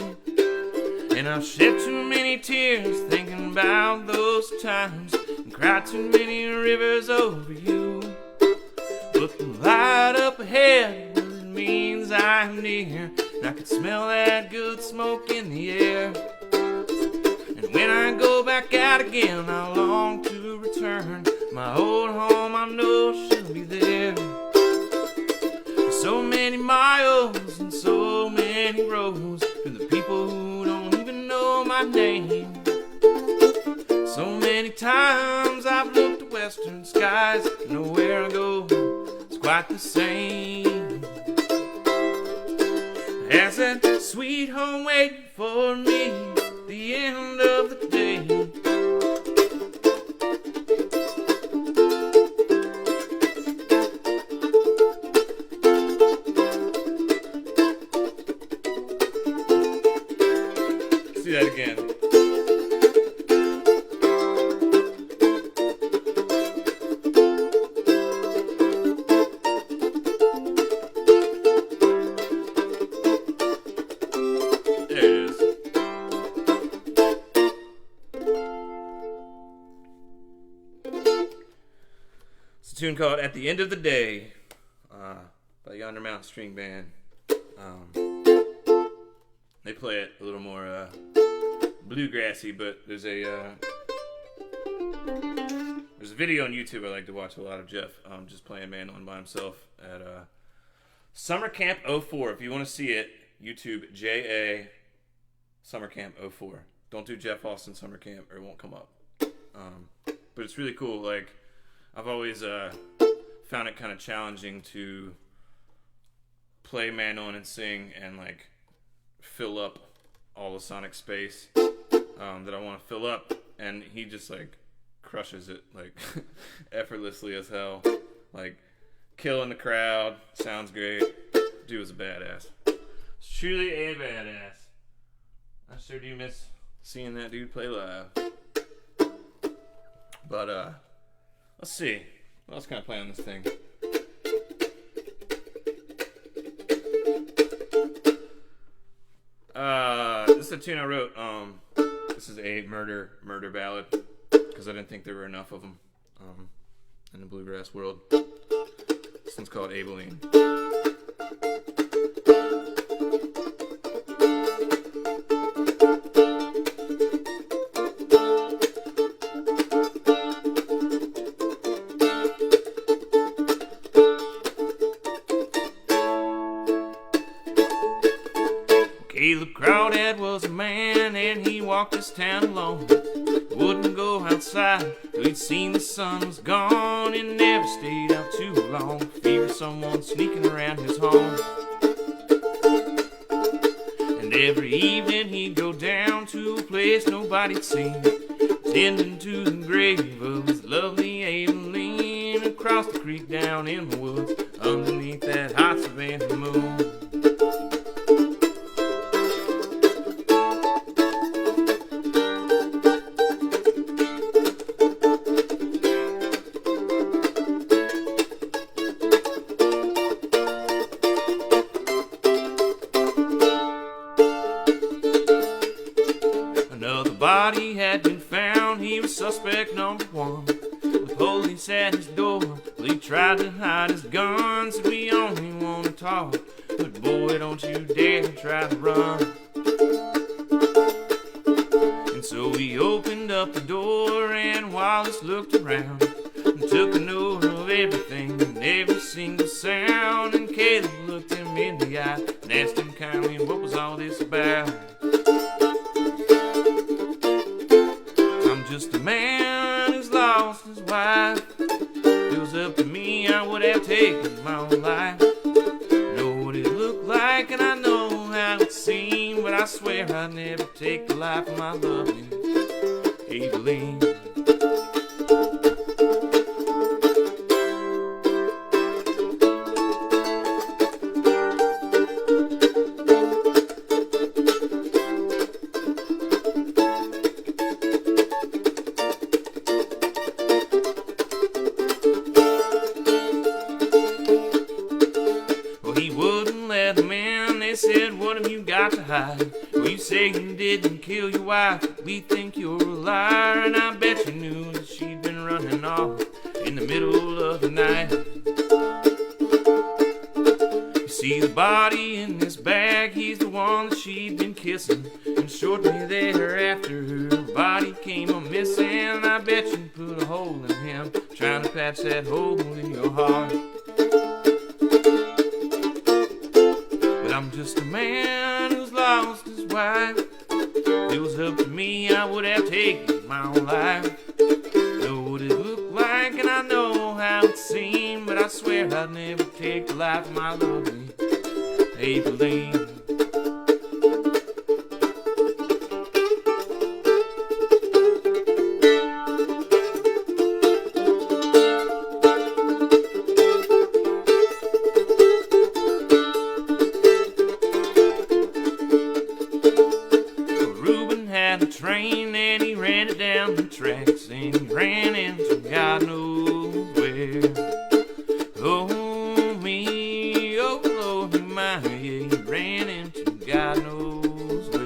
and I've shed too many tears thinking about those times, and cried too many rivers over you. But the light up ahead, well, it means I'm near, and I can smell that good smoke in the air. And when I go back out again, I long to return. My old home, I know she'll be there. So many miles and so many roads to the people who don't even know my name. So many times I've looked at western skies, nowhere I go it's quite the same. As that sweet home waiting for me at the end of the day. Do that again. There it is. It's a tune called "At the End of the Day" by Yonder Mountain String Band. They play it a little more bluegrassy, but there's a video on YouTube I like to watch a lot of Jeff just playing mandolin by himself at Summer Camp 04. If you want to see it, YouTube JA Summer Camp 04. Don't do Jeff Austin Summer Camp or it won't come up. But it's really cool. Like, I've always found it kind of challenging to play mandolin and sing and like fill up all the sonic space that I want to fill up, and he just like crushes it like effortlessly as hell, like killing the crowd. Sounds great. Dude was a badass. It's truly a badass. I sure do miss seeing that dude play live. But let's see what else can I play on this thing. This is a tune I wrote. This is a murder ballad because I didn't think there were enough of them in the bluegrass world. This one's called Abilene. Caleb Crawdad was a man and he walked this town alone. Wouldn't go outside till he'd seen the sun was gone, and never stayed out too long. Feared someone sneaking around his home. And every evening he'd go down to a place nobody'd seen, tending to the grave of his lovely Abilene, across the creek down in the woods underneath that hot Savannah moon. Another body had been found, he was suspect number one. The police at his door, well, he tried to hide his gun. Said we only want to talk, but boy, don't you dare try to run. And so he opened up the door, and Wallace looked around and took a note of everything and every single sound. And Caleb looked him in the eye and asked him kindly, what was all this about? I'm just a man who's lost his wife. If it was up to me, I would have taken my own life. Know what it looked like and I know how it seemed, but I swear I'd never take the life of my lovely Abilene. He wouldn't let them in. They said, what have you got to hide? Well, you say you didn't kill your wife. We think you're a liar. And I bet you knew that she'd been running off in the middle of the night. You see the body in this bag, he's the one that she'd been kissing. And shortly thereafter, her body came a-missing. I bet you put a hole in him, trying to patch that hole in your heart. I'm just a man who's lost his wife. If it was up to me, I would have taken my own life. Know what it looked like and I know how it seemed, but I swear I'd never take the life of my lovely Abilene. A train and he ran it down the tracks and he ran into God knows where. Oh me, oh Lord, my, yeah, he ran into God knows where.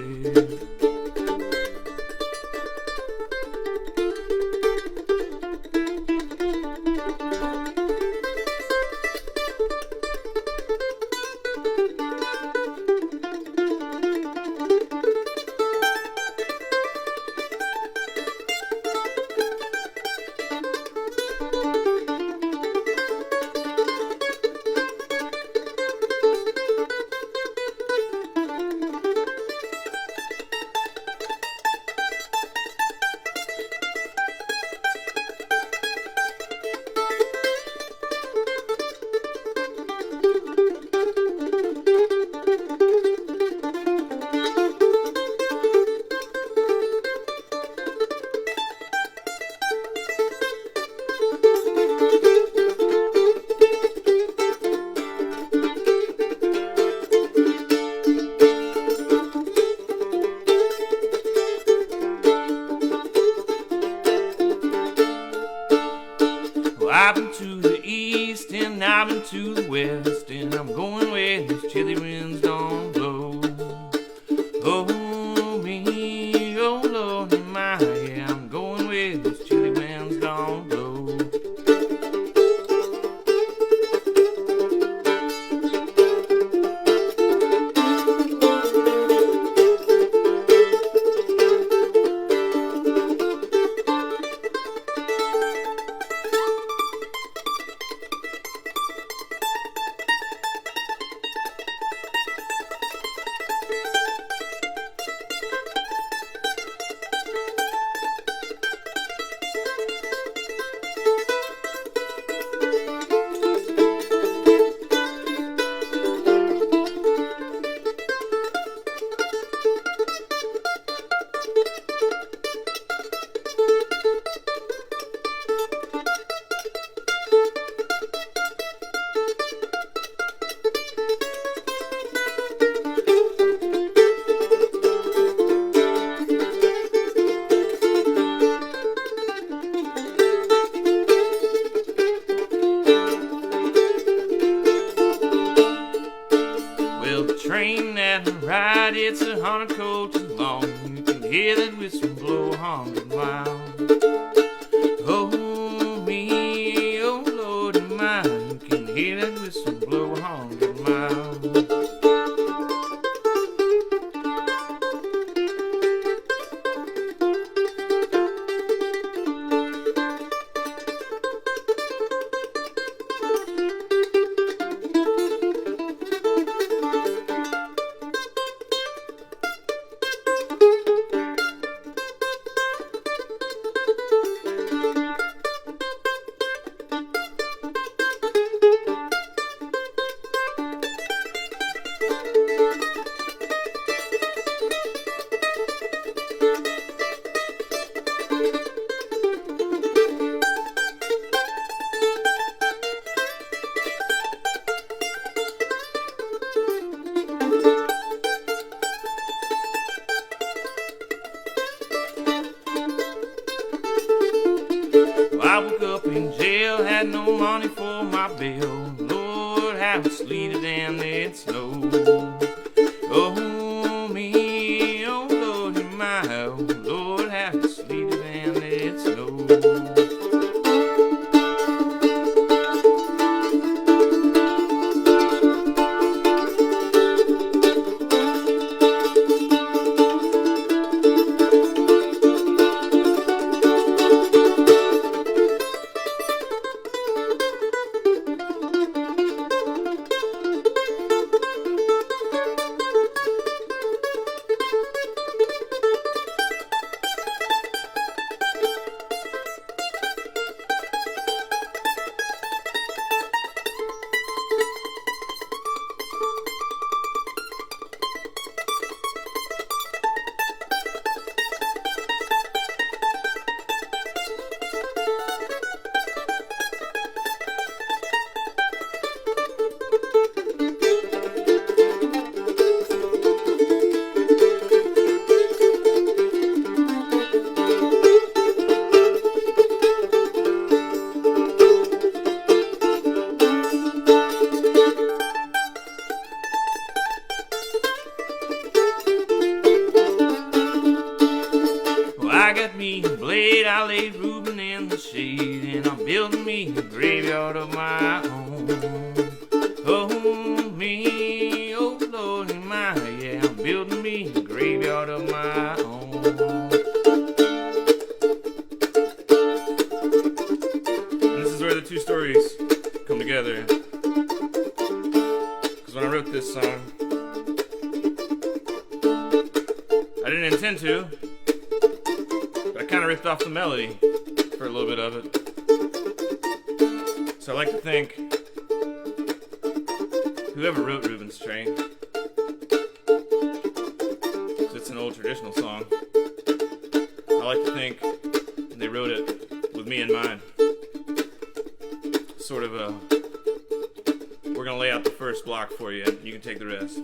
I've been to the east and I've been to the west, and I'm going where these chilly winds don't blow. Oh me, oh Lord, my, yeah, I'm going where these chilly winds don't blow. hear that whistle blow 100 miles. Oh, me, oh, Lord, mine, can hear that whistle blow 100 miles. I woke up in jail, had no money for my bill. Lord, how it sleeted and it snowed. Oh, me, oh, Lord, my, oh, Lord, how it sleeted and it snowed. I got me a blade, I laid Reuben in the shade, and I'm building me a graveyard of my own. Oh, me, oh, Lord, my, yeah, I'm building me a graveyard of my own. And this is where the two stories come together. Because when I wrote this song, I didn't intend to. I kind of ripped off the melody for a little bit of it. So I like to thank whoever wrote Reuben's Train. 'Cause it's an old traditional song. I like to think they wrote it with me in mind. Sort of a, we're going to lay out the first block for you, and you can take the rest.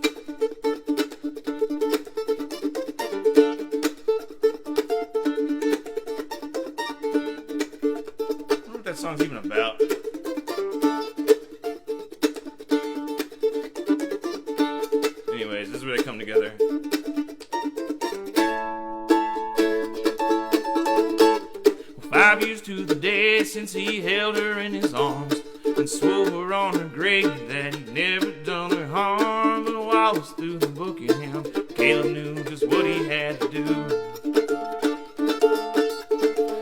That song's even about. Anyways, this is where they come together. 5 years to the day since he held her in his arms and swore on her grave that he'd never done her harm. But while he was through the book of him, Caleb knew just what he had to do.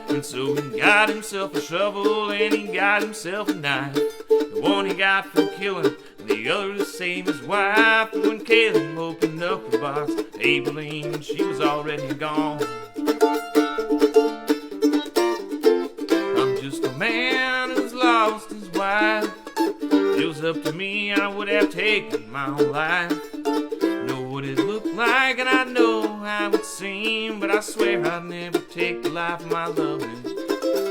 And so he got himself a shovel and he got himself a knife. The one he got from killing, the other to save his wife. But when Caleb opened up the box, Abilene, she was already gone. I'm just a man who's lost his wife. If it was up to me, I would have taken my own life. Know what it looked like and I know how it seemed, but I swear I'd never take the life of my loving.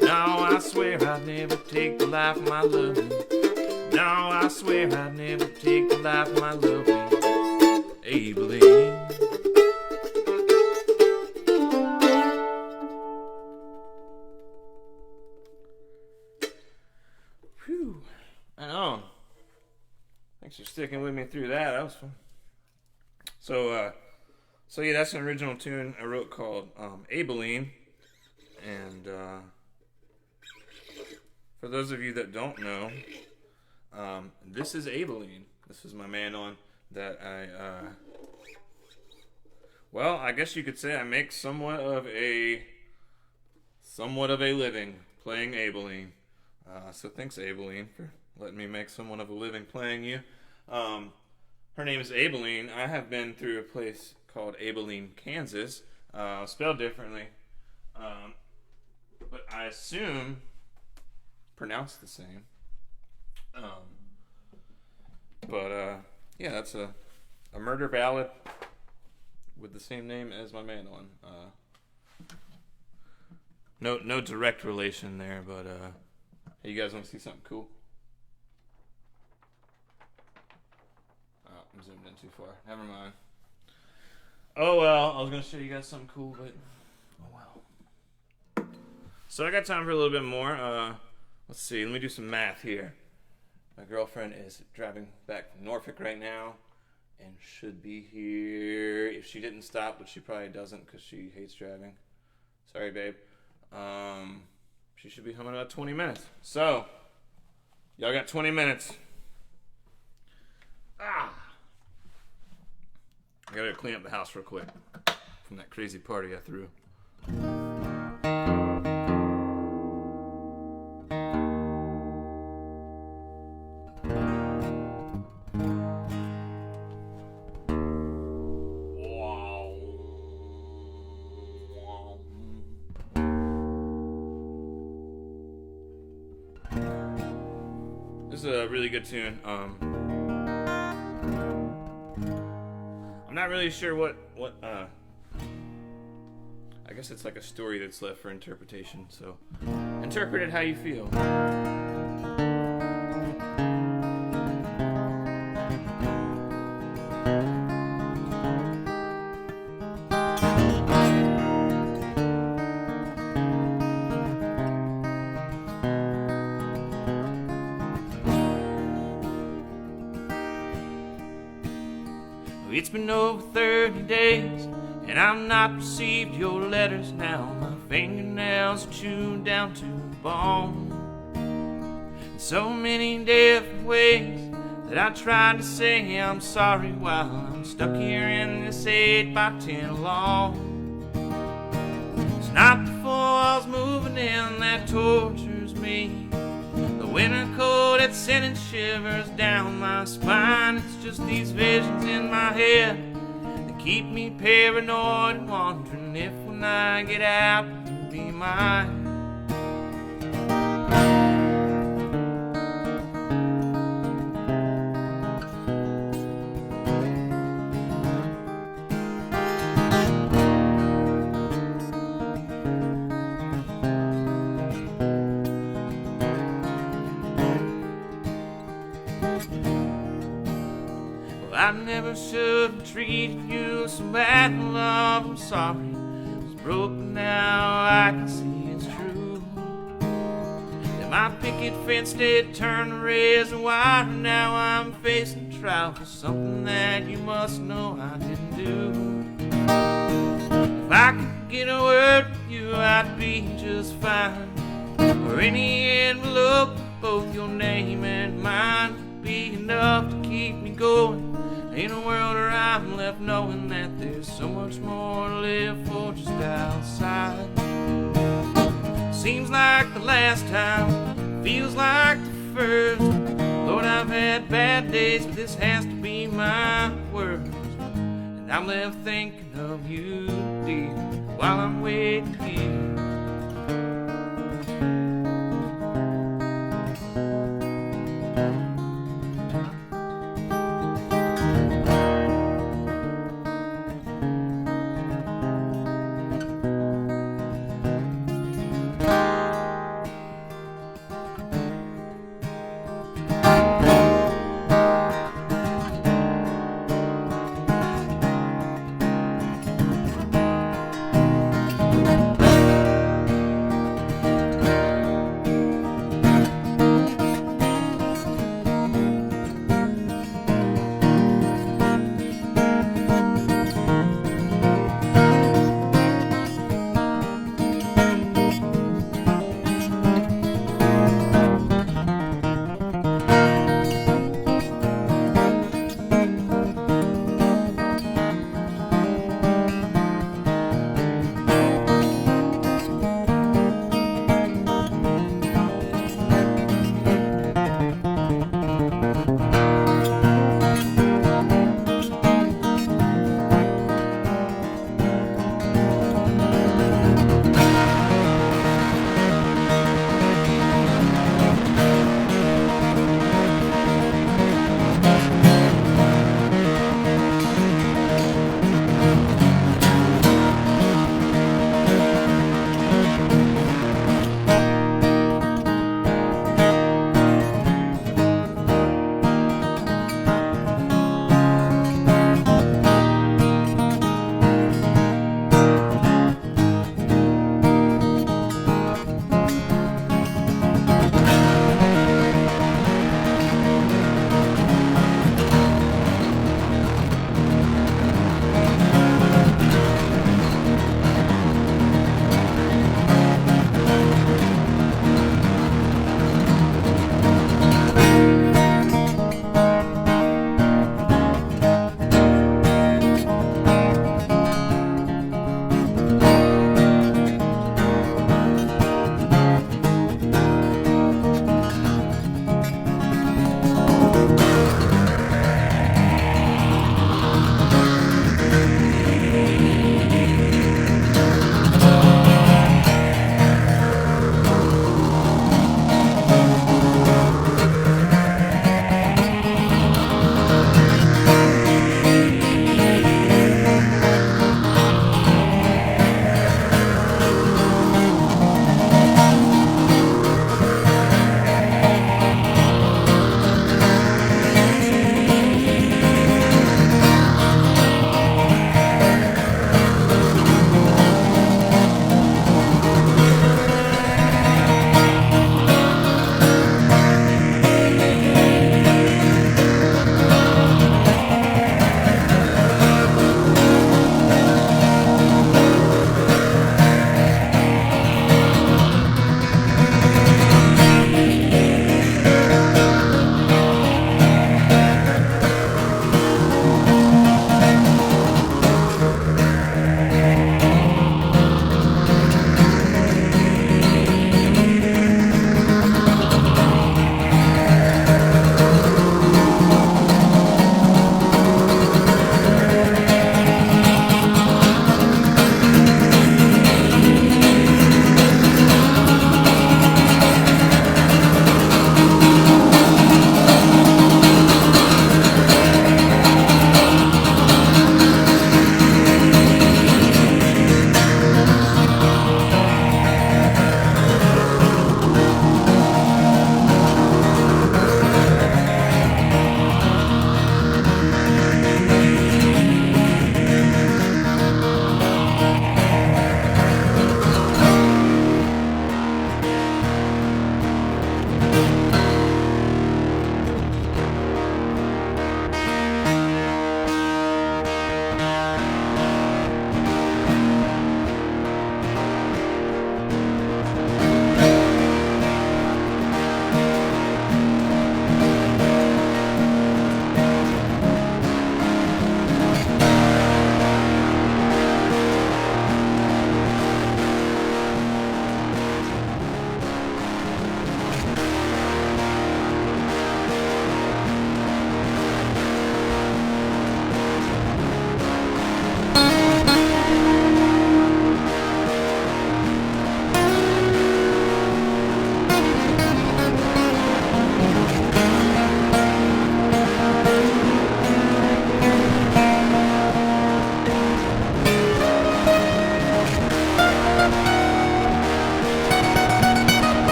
No, I swear I'd never take the life of my loving. No, I swear I'd never take the life of my loving. Abilene. Whew. I know. Thanks for sticking with me through that. That was fun. So, So yeah, that's an original tune I wrote called Abilene. And for those of you that don't know, this is Abilene. This is my man on that well, I guess you could say I make somewhat of a living playing Abilene. So thanks, Abilene, for letting me make somewhat of a living playing you. Her name is Abilene. I have been through a place called Abilene, Kansas, spelled differently, but I assume pronounced the same. Yeah, that's a murder ballad with the same name as my man on. No direct relation there, but hey, you guys want to see something cool? Oh, I'm zoomed in too far. Never mind. Oh well, I was gonna show you guys something cool, but oh well. So I got time for a little bit more. Let's see. Let me do some math here. My girlfriend is driving back from Norfolk right now, and should be here if she didn't stop, but she probably doesn't because she hates driving. Sorry, babe. She should be home in about 20 minutes. So, y'all got 20 minutes. I gotta clean up the house real quick from that crazy party I threw. This is a really good tune. I'm not really sure what I guess it's like a story that's left for interpretation, so interpret it how you feel. It's been over 30 days, and I've not received your letters now. My fingernails are chewed down to the bone. In so many different ways that I tried to say I'm sorry while I'm stuck here in this 8x10 alone. It's not the falls moving in that tortures me. The winter cold that's sending shivers down my spine. It's just these visions in my head that keep me paranoid and wondering if when I get out you'll be mine. I never should have treated you so bad, love, I'm sorry. It's broken now, I can see it's true. That my picket fence did turn to razor wire. Now I'm facing trial for something that you must know I didn't do. If I could get a word with you, I'd be just fine. Or any envelope with both your name and mine would be enough to keep me going. In a world where I'm left knowing that there's so much more to live for just outside. Seems like the last time, feels like the first. Lord, I've had bad days, but this has to be my worst. And I'm left thinking of you, dear, while I'm waiting here.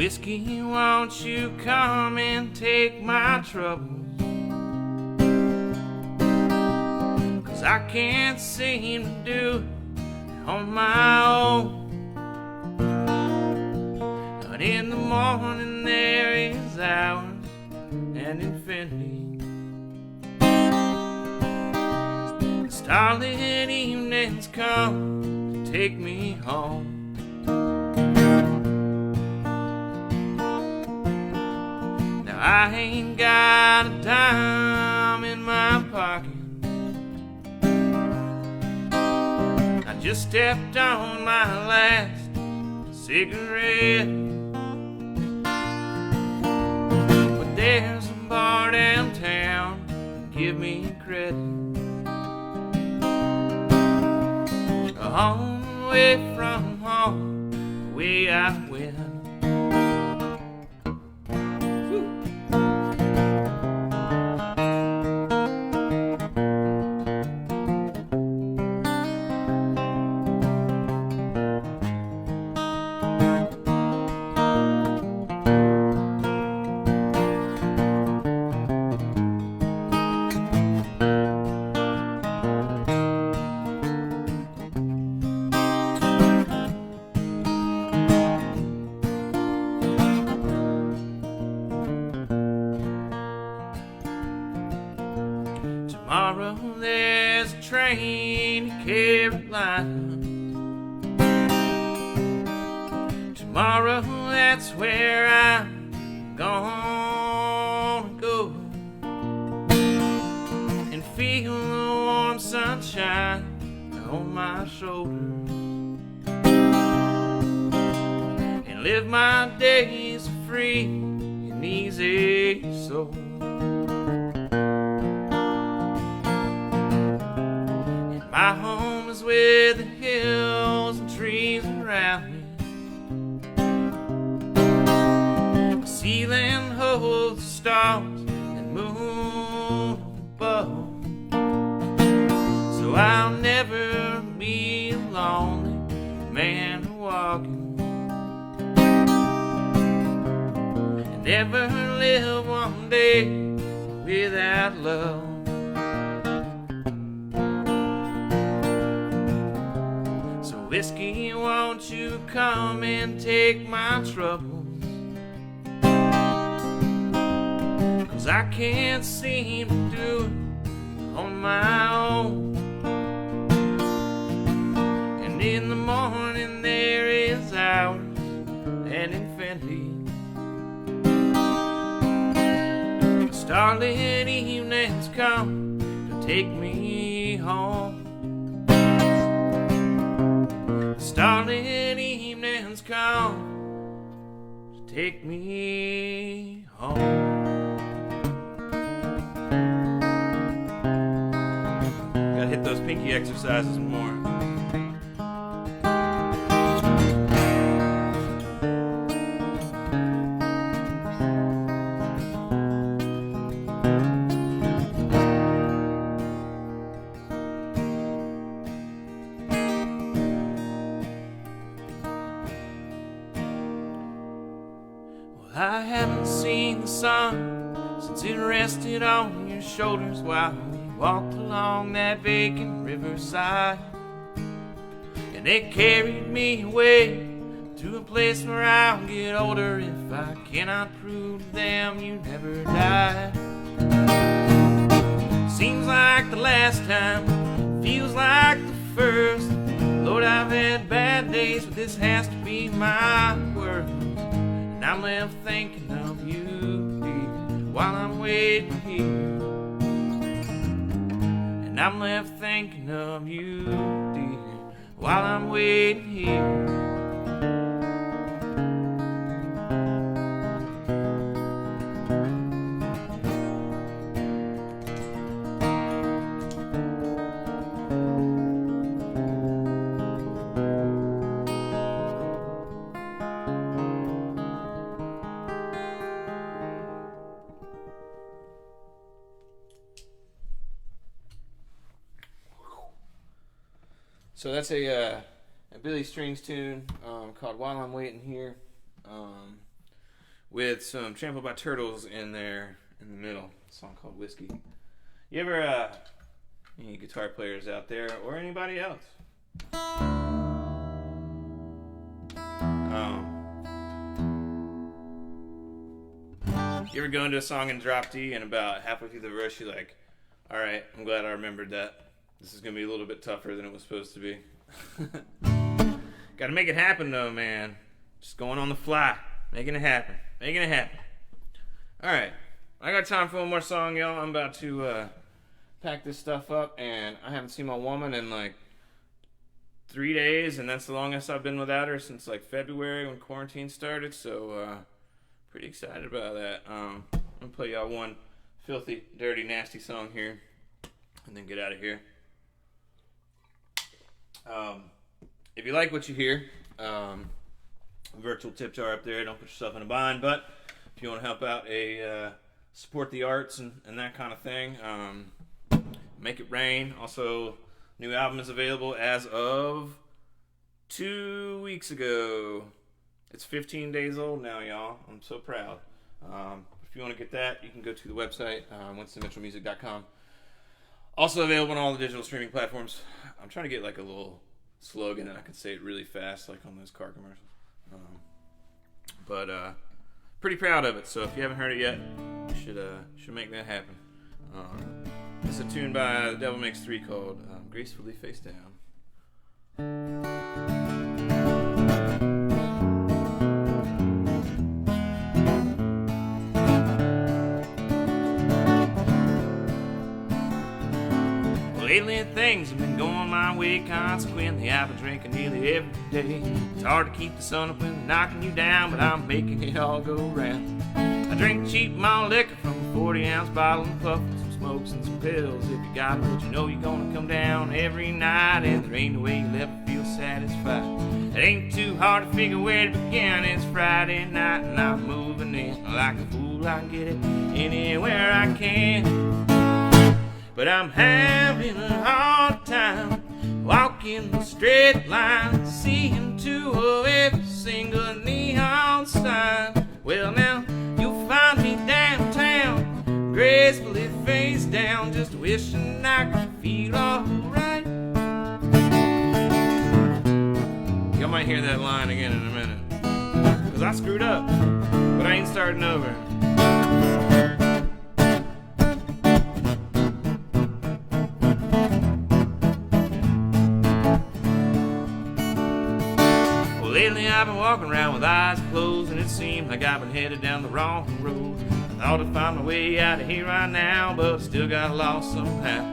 whiskey, won't you come and take my troubles? 'Cause I can't seem to do it on my own. But in the morning there is hours and infinity. Starlit evenings come to take me home. Now I ain't got a dime in my pocket. I just stepped on my last cigarette. But there's a bar downtown, give me credit. On the way from home, the way I went. Tomorrow there's a train to Carolina. Tomorrow that's where I'm gonna go and feel the warm sunshine on my shoulders and live my days free and easy so. My home is with the hills and trees around me. The ceiling holds the stars and moon above. So I'll never be a lonely man walking, and never live one day without love. Whiskey, won't you come and take my troubles? 'Cause I can't seem to do it on my own. And in the morning there is hours and infinity. Starlit evenings come to take me home. Starlit evenings come to take me home. Gotta hit those pinky exercises more. I haven't seen the sun since it rested on your shoulders while we walked along that vacant riverside. And they carried me away to a place where I'll get older if I cannot prove to them you never died. Seems like the last time, feels like the first. Lord, I've had bad days, but this has to be my worst. I'm left thinking of you, dear, while I'm waiting here. And I'm left thinking of you, dear, while I'm waiting here. So that's a Billy Strings tune called While I'm Waiting Here. with some Trampled by Turtles in there in the middle. A song called Whiskey. You ever, any guitar players out there or anybody else? You ever go into a song in drop D and about halfway through the verse you're like, alright, I'm glad I remembered that. This is going to be a little bit tougher than it was supposed to be. Gotta make it happen though, man. Just going on the fly. Making it happen. Making it happen. Alright. I got time for one more song, y'all. I'm about to pack this stuff up, and I haven't seen my woman in like 3 days, and that's the longest I've been without her since like February when quarantine started, so pretty excited about that. I'm gonna play y'all one filthy, dirty, nasty song here, and then get out of here. If you like what you hear, virtual tip jar up there. Don't put yourself in a bind, but if you want to help out support the arts and that kind of thing, make it rain. Also, new album is available as of 2 weeks ago. It's 15 days old now, y'all. I'm so proud. If you want to get that, you can go to the website, winstonmitchellmusic.com. Also available on all the digital streaming platforms. I'm trying to get like a little slogan and I can say it really fast, like on those car commercials. But pretty proud of it. So if you haven't heard it yet, you should make that happen. It's a tune by The Devil Makes Three called "Gracefully Face Down." Lately things have been going my way, consequently I've been drinking nearly every day. It's hard to keep the sun up when they're knocking you down, but I'm making it all go round. I drink cheap malt liquor from a 40-ounce bottle and puff some smokes and some pills. If you got it, but you know you're gonna come down every night, and there ain't no way you'll ever feel satisfied. It ain't too hard to figure where to begin. It's Friday night and I'm moving in. Like a fool I can get it anywhere I can. But I'm having a hard time walking the straight line, seeing to every single neon sign. Well, now you'll find me downtown, gracefully face down, just wishing I could feel alright. Y'all might hear that line again in a minute, cause I screwed up, but I ain't starting over. Lately I've been walking around with eyes closed, and it seemed like I've been headed down the wrong road. I thought I'd find my way out of here right now, but still got lost somehow.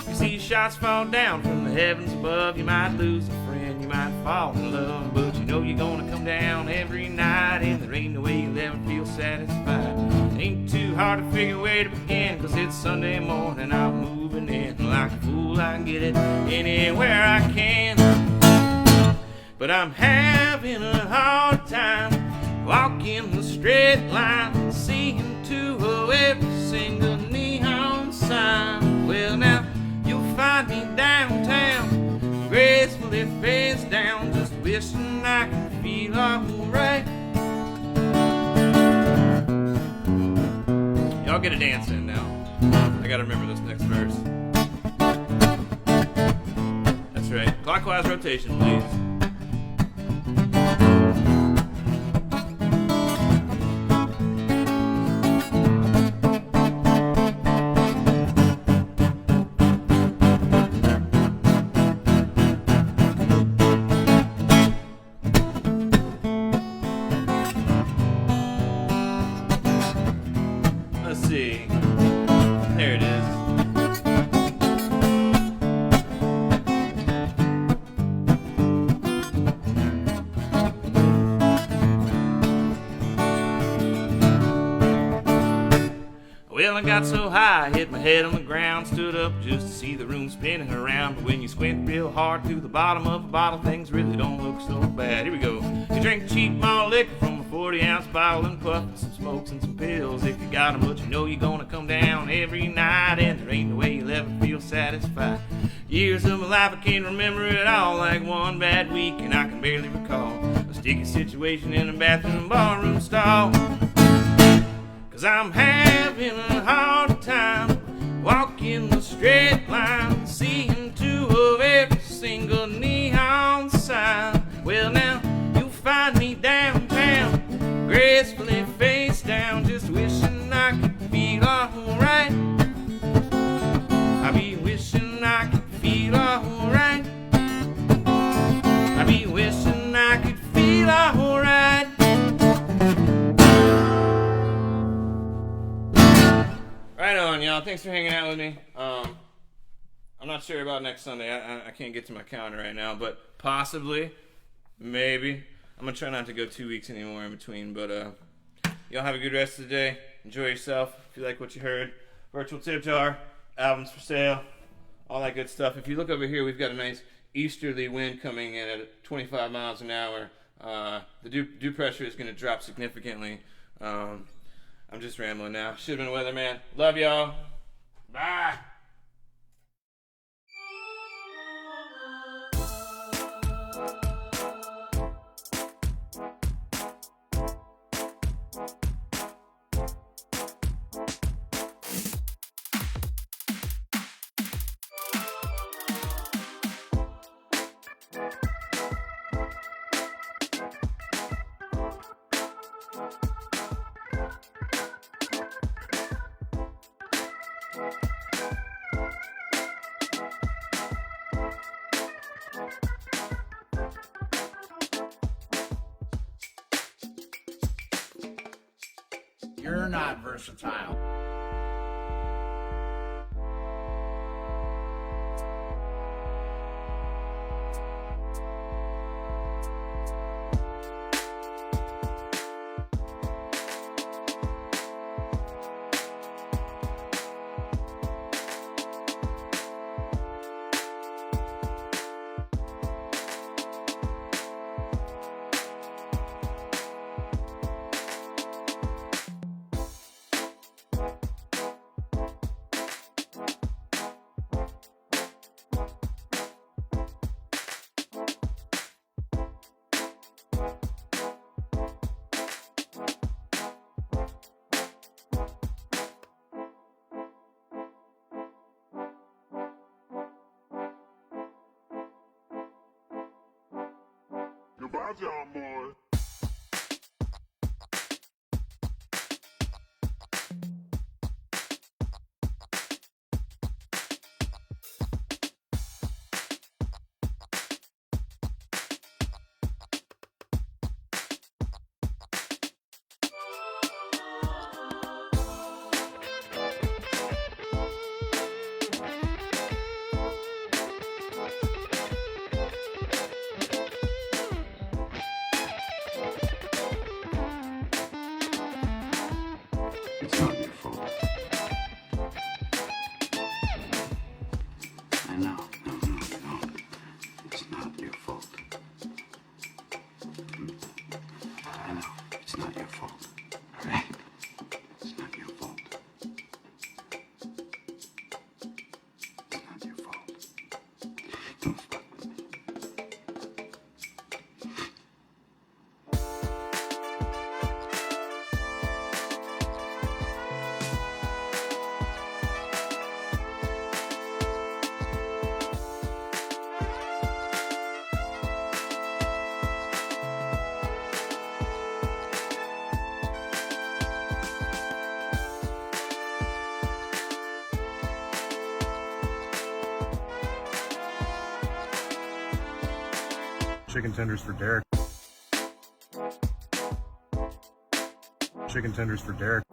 You see shots fall down from the heavens above. You might lose a friend, you might fall in love, but you know you're gonna come down every night, and there ain't no way you'll ever feel satisfied. It ain't too hard to figure where to begin, cause it's Sunday morning, I'm moving in. Like a fool I can get it anywhere I can. But I'm having a hard time walking the straight line, seeing to every single neon sign. Well, now you'll find me downtown, gracefully face down, just wishing I could feel alright. Y'all get a dance in now. I gotta remember this next verse. That's right. Clockwise rotation, please. There it is. Well, I got so high, I hit my head on the ground, stood up just to see the room spinning around. But when you squint real hard through the bottom of a bottle, things really don't look so bad. Here we go. You drink cheap malt liquor from a 40-ounce bottle and puff some smokes and some pills if you got 'em, but you know you're gonna come down every night, and there ain't no way you'll ever feel satisfied. Years of my life, I can't remember it all, like one bad week, and I can barely recall a sticky situation in a bathroom barroom stall. 'cause I'm having a hard time walking the straight line, seeing two of every single neon sign. Well, now you'll find me downtown, gracefully face down, just wishing I could feel alright. I be wishing I could feel alright. I be wishing I could feel alright. Right on, y'all. Thanks for hanging out with me. I'm not sure about next Sunday. I can't get to my calendar right now, but possibly, maybe. I'm gonna try not to go 2 weeks anymore in between, but y'all have a good rest of the day. Enjoy yourself. If you like what you heard, virtual tip jar, albums for sale, all that good stuff. If you look over here, we've got a nice easterly wind coming in at 25 miles an hour. The dew pressure is going to drop significantly. I'm just rambling now. Should have been a weatherman. Love y'all. Bye. You're not versatile. Goodbye, John Boy. It's not your fault. I know. No. It's not your fault. I know. It's not your fault. All right? It's not your fault. It's not your fault. Don't fuck with me. Chicken tenders for Derek. Chicken tenders for Derek.